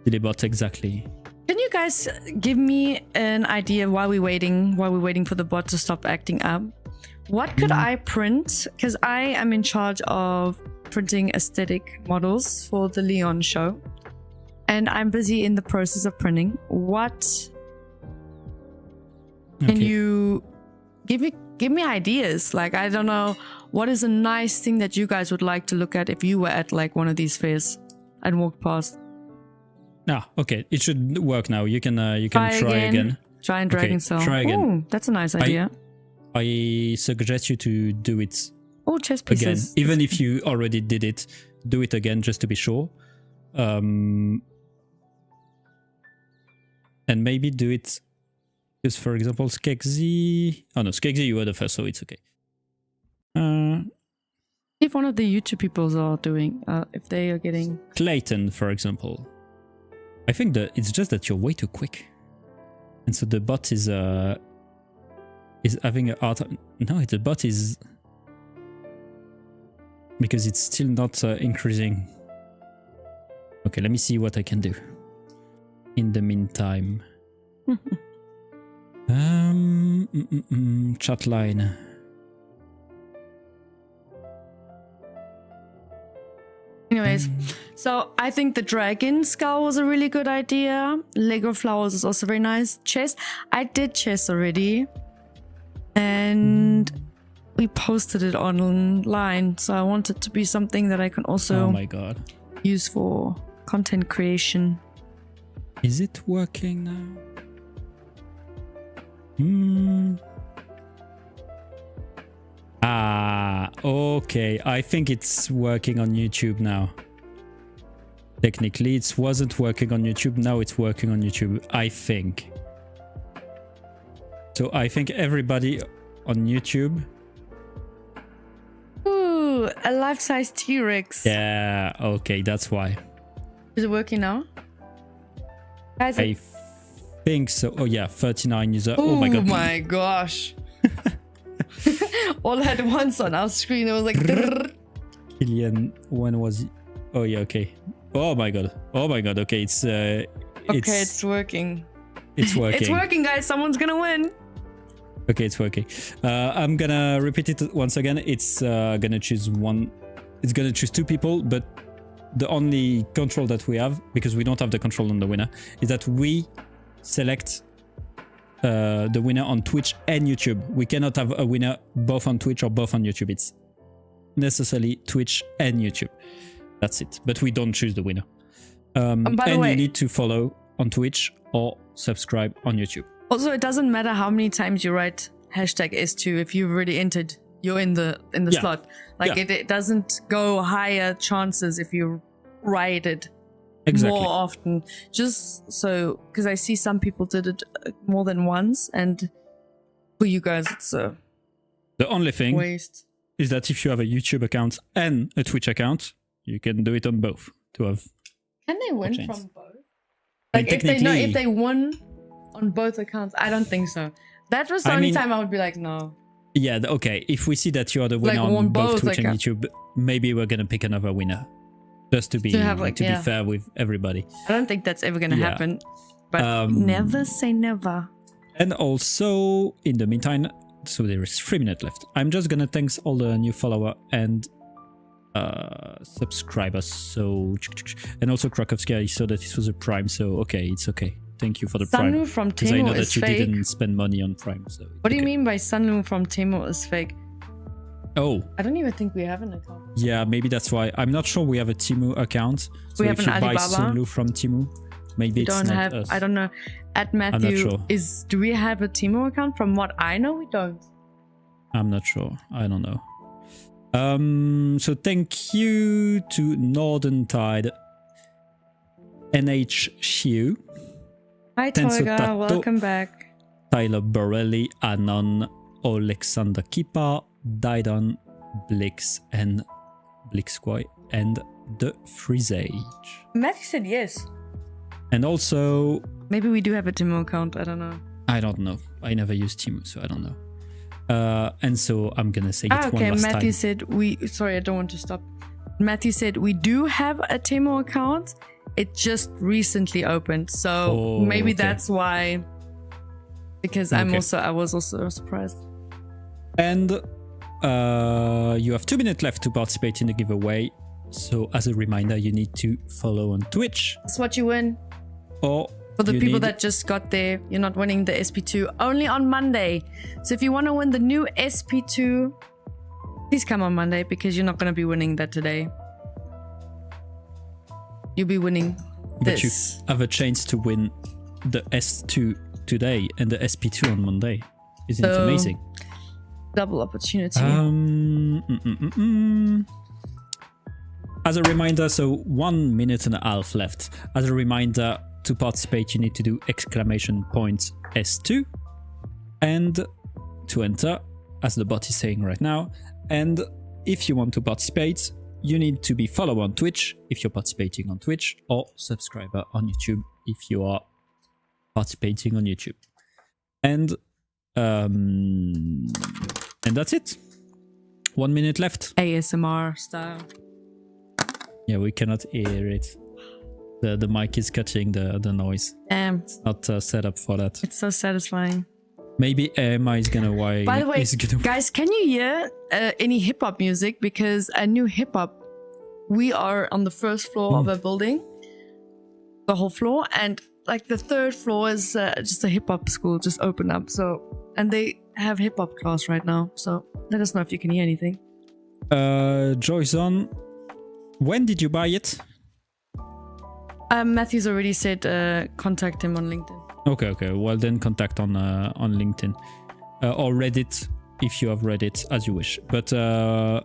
The bot, exactly. Can you guys give me an idea while we're waiting for the bot to stop acting up? What could I print? Because I am in charge of printing aesthetic models for the Leon show. And I'm busy in the process of printing. What can you give me ideas? Like, I don't know, what is a nice thing that you guys would like to look at if you were at like one of these fairs and walked past? Ah, okay. It should work now. You can try again. Try and Dragon Cell. Try again. Ooh, that's a nice idea. I suggest you to do it Chess again. pieces. Even if you already did it, do it again just to be sure. And maybe do it because, for example, Skekzy... Oh no, Skekzy, you were the first, so it's okay. If one of the YouTube people are doing, if they are getting... Clayton, for example. I think that it's just that you're way too quick. And so the bot is having a hard time. No, the bot is... Because it's still not increasing. Okay, let me see what I can do. In the meantime. Chat line. Anyways, so I think the dragon skull was a really good idea. Lego flowers is also very nice. Chess, I did chess already. And we posted it online. So I want it to be something that I can also oh my god, use for content creation. Is it working now? Ah, okay. I think it's working on YouTube now. Technically, it wasn't working on YouTube. Now it's working on YouTube, I think. So I think everybody on YouTube... Ooh, a life-size T-Rex. Yeah, okay, that's why. Is it working now? Guys, I think so. Oh yeah, 39 user. oh Oh my god. Oh my gosh. All at once on our screen. It was like... Killian, when was it? Oh yeah, okay. Oh my god. Oh my god. Okay, it's okay, it's working. It's working. It's working, guys. Someone's gonna win. Okay, it's working. I'm gonna repeat it once again. It's gonna choose one. It's gonna choose two people, but the only control that we have, because we don't have the control on the winner, is that we select the winner on Twitch and YouTube. We cannot have a winner both on Twitch or both on YouTube. It's necessarily Twitch and YouTube. That's it. But we don't choose the winner. And you need to follow on Twitch or subscribe on YouTube. Also, it doesn't matter how many times you write hashtag S2 if you've already entered. You're in the slot. Like it doesn't go higher chances if you write it more often. Just so, because I see some people did it more than once, and for you guys, it's a the only thing waste. Is that if you have a YouTube account and a Twitch account, you can do it on both to have. Can they win from both? Like if they won on both accounts, I don't think so. That was the only time I would be like, no. Yeah, okay. If we see that you are the winner on both Twitch and YouTube, maybe we're gonna pick another winner, just to be be fair with everybody. I don't think that's ever gonna happen, but never say never. And also, in the meantime, so there is 3 minutes left. I'm just gonna thank all the new follower and subscribers. So, and also Krakowski, I saw that this was a Prime. So okay, it's okay. Thank you for the Prime. Sunlu from because I know Temu is that you fake. didn't spend money on Prime. So what do you mean by Sunlu from Temu is fake? Oh, I don't even think we have an account. Yeah, maybe that's why. I'm not sure we have a Temu account. So we have if an you buy Alibaba. Sunlu from Temu, maybe it's not us. I don't know. At Matthew, I'm not sure. Do we have a Temu account? From what I know, we don't. I'm not sure. I don't know. So thank you to Northern Tide, NHU. Hi Toiga, welcome back. Tyler Borelli, Anon, Alexander Kipa, Didon, Blix, and Blixquoy, and the Freezage. Matthew said yes. And also... Maybe we do have a Temu account, I don't know. I don't know. I never used Temu, so I don't know. And so I'm gonna say it one last time. Matthew said sorry, I don't want to stop. Matthew said we do have a Temu account. It just recently opened, so maybe that's why. Because I was also surprised. And you have 2 minutes left to participate in the giveaway. So as a reminder, you need to follow on Twitch. That's what you win. Or for the people that just got there, you're not winning the SP2 only on Monday. So if you want to win the new SP2, please come on Monday because you're not going to be winning that today. You'll be winning But you this. have a chance to win the S2 today and the SP2 on Monday. Isn't it amazing? Double opportunity. As a reminder, so 1 minute and a half left. As a reminder, to participate, you need to do exclamation point S2 and to enter, as the bot is saying right now. And if you want to participate, you need to be follower on Twitch if you're participating on Twitch, or subscriber on YouTube if you are participating on YouTube. And that's it. 1 minute left. ASMR style. Yeah, we cannot hear it. The mic is cutting the noise. It's not set up for that. It's so satisfying. Maybe Emma is gonna why. By the way, guys, can you hear any hip hop music? Because a new hip hop. We are on the first floor of a building, the whole floor, and like the third floor is just a hip hop school just opened up. So, and they have hip hop class right now. So let us know if you can hear anything. Joyson, when did you buy it? Matthew's already said contact him on LinkedIn. Okay. Well, then contact on LinkedIn or Reddit if you have Reddit, as you wish. But oh,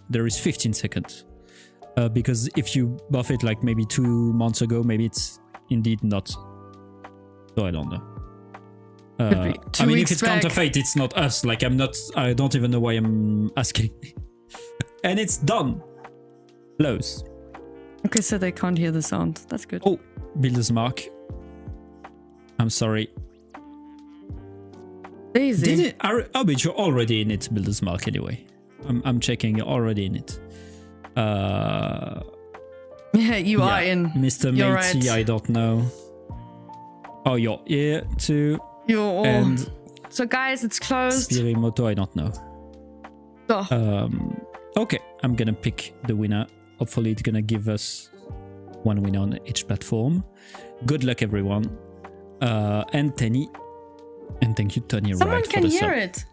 there is 15 seconds because if you buff it like maybe 2 months ago, maybe it's indeed not. So I don't know. I mean, if it's counterfeit, it's not us. Like I don't even know why I'm asking. And it's done. Close. Okay, so they can't hear the sound. That's good. Oh, Builder's Mark. I'm sorry. Easy. Oh, but you're already in it, Builder's Mark, anyway. I'm checking, you're already in it. Yeah, you are in. Mr. You're Matey, right. I don't know. Oh, you're here too. And so guys, it's closed. Spirimoto, I don't know. Oh. Okay, I'm gonna pick the winner. Hopefully it's gonna give us one winner on each platform. Good luck, everyone. And Tenny. And thank you, Tony. Someone can hear it.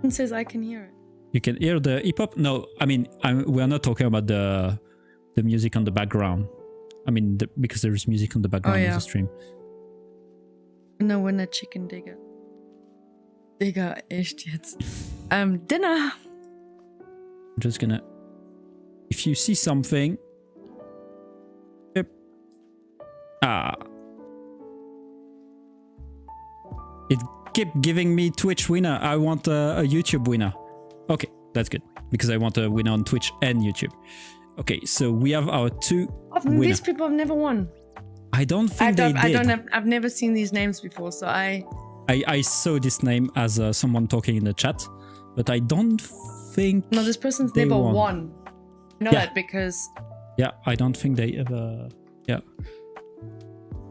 It says I can hear it. You can hear the hip hop? No, I mean, we are not talking about the music on the background. I mean, because there is music on the background of the stream. No, we're not chicken digger. Digger, echt jetzt. Dinner. I'm just gonna. If you see something. Yep. It kept giving me Twitch winner. I want a YouTube winner. Okay, that's good. Because I want a winner on Twitch and YouTube. Okay, so we have our 2 winners. These people have never won. I don't think they did. I've never seen these names before, so I saw this name as someone talking in the chat, but I don't think. No, this person's never won. I know that because. Yeah, I don't think they ever. Yeah.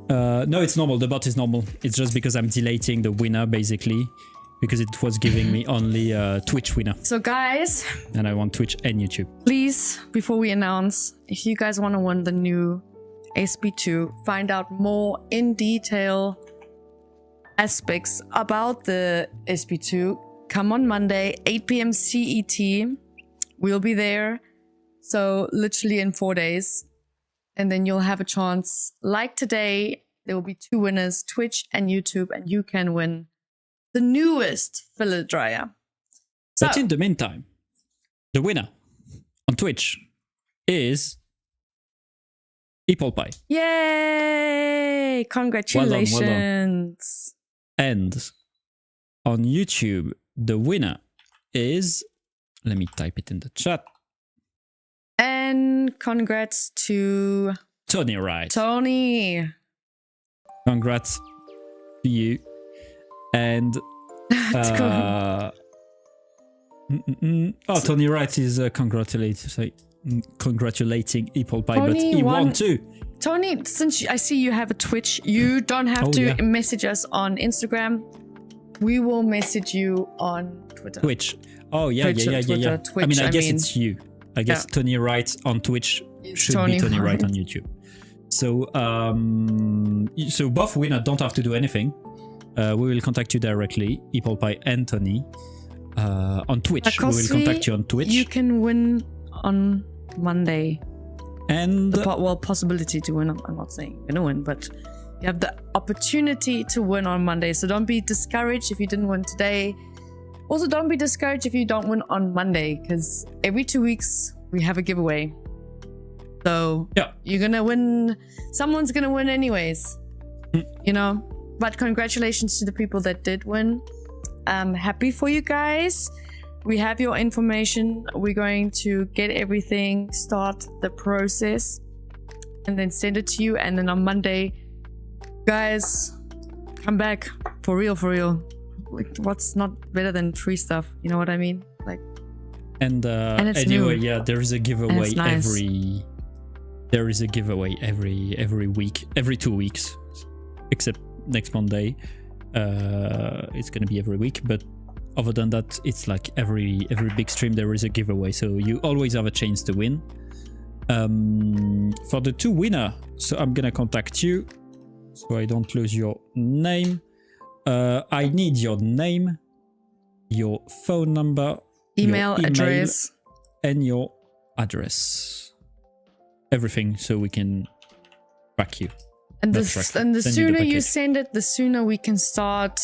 No, it's normal. The bot is normal. It's just because I'm deleting the winner basically, because it was giving me only Twitch winner. So guys. And I want Twitch and YouTube. Please, before we announce, if you guys want to win the new SP2, find out more in detail aspects about the SP2, come on Monday, 8 p.m. CET. We'll be there. So literally in 4 days. And then you'll have a chance. Like today, there will be 2 winners, Twitch and YouTube, and you can win the newest fillet dryer. So, but in the meantime, the winner on Twitch is Apple Pie. Yay! Congratulations. Well done. And on YouTube, the winner is, let me type it in the chat. And congrats to Tony Wright. Tony. Congrats to you. And Tony Wright is congratulating Apple Pie, Tony but he won too. Tony, since I see you have a Twitch, you don't have to message us on Instagram. We will message you on Twitter. Twitch. Oh yeah, Twitch. I mean, I guess it's you. I guess Tony Wright on Twitch should be Tony Wright on YouTube. So, so both winners don't have to do anything. We will contact you directly, Apple Pie and Tony, on Twitch. We will contact you on Twitch. You can win on Monday. And possibility to win. I'm not saying you're gonna win, but you have the opportunity to win on Monday. So don't be discouraged if you didn't win today. Also, don't be discouraged if you don't win on Monday, because every 2 weeks we have a giveaway. So yeah, you're gonna win. Someone's gonna win anyways. You know. But congratulations to the people that did win. I'm happy for you guys. We have your information. We're going to get everything, start the process, and then send it to you. And then on Monday, guys, come back for real, for real. Like, what's not better than free stuff? You know what I mean? Like, and it's anyway, new. yeah, there is a giveaway nice. every week, every 2 weeks, except next Monday. It's gonna be every week, but other than that, it's like every big stream there is a giveaway, so you always have a chance to win. For the 2 winner, so I'm gonna contact you so I don't lose your name. I need your name, your phone number, email address, and your address, everything, so we can track you. And the sooner you send it, the sooner we can start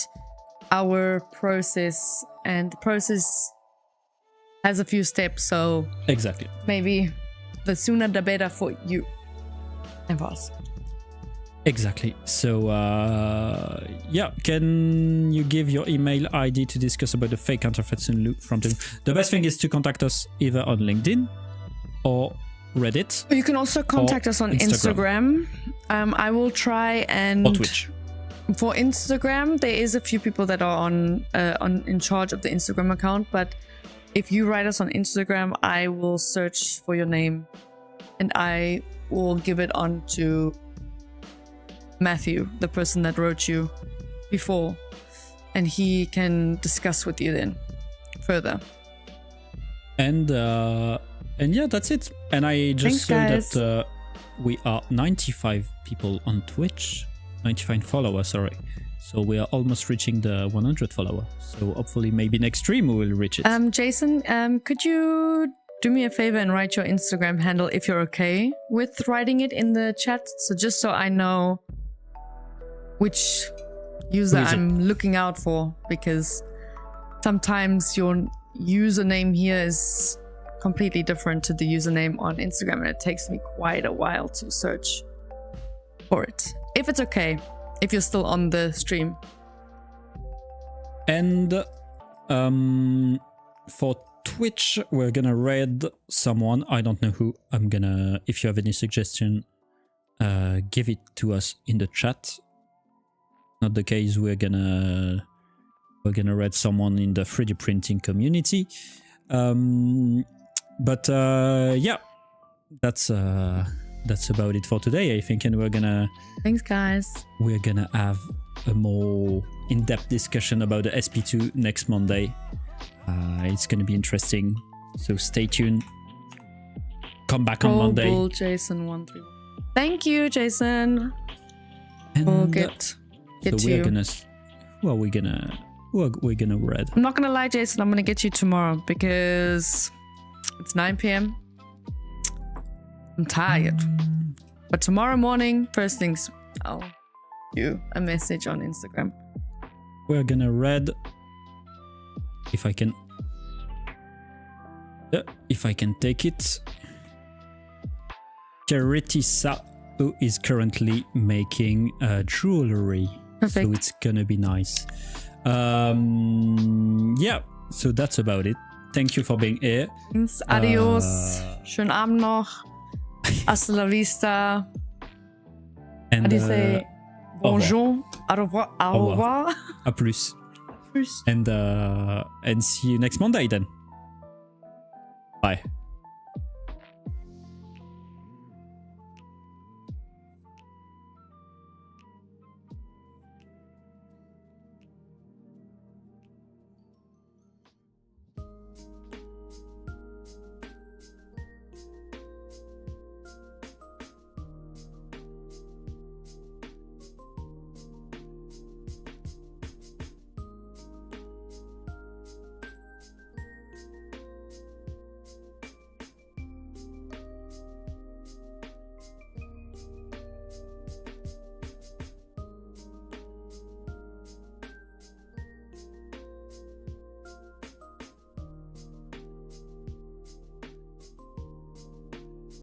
our process. And the process has a few steps, so exactly. Maybe the sooner the better for you and for us. Exactly. So yeah, can you give your email ID to discuss about the fake counterfeits and loop front-end? The best thing is to contact us either on LinkedIn or Reddit. You can also contact us on Instagram. I will try and... Or Twitch. For Instagram, there is a few people that are in charge of the Instagram account, but if you write us on Instagram, I will search for your name and I will give it on to Matthew, the person that wrote you before, and he can discuss with you then further. And yeah, that's it. And I just Thanks, saw that we are 95 people on Twitch, 95 followers, sorry. So we are almost reaching the 100 follower. So hopefully maybe next stream we will reach it. Jason, could you do me a favor and write your Instagram handle if you're okay with writing it in the chat? So just so I know which user I'm looking out for, because sometimes your username here is completely different to the username on Instagram, and it takes me quite a while to search for it. If it's okay, if you're still on the stream. And for Twitch, we're gonna raid someone. I don't know who. If you have any suggestion, give it to us in the chat. Not the case, we're gonna raid someone in the 3D printing community. But yeah, that's about it for today, I think, and we're gonna... Thanks, guys. We're gonna have a more in-depth discussion about the SP2 next Monday. It's gonna be interesting, so stay tuned. Come back on Monday. Bull Jason 131. Thank you, Jason. And we'll get so to we're you. We're gonna read. I'm not gonna lie, Jason. I'm gonna get you tomorrow because it's 9 p.m. I'm tired. But tomorrow morning, first things, I'll do a message on Instagram. We're gonna read. If I can take it. Charitisa, who is currently making jewelry. Perfect. So it's gonna be nice. Yeah, so that's about it. Thank you for being here. Thanks. Adios. Schönen Abend noch. Hasta la vista. And how do you say bonjour? Au revoir. Au revoir. A plus. Plus. And see you next Monday then. Bye.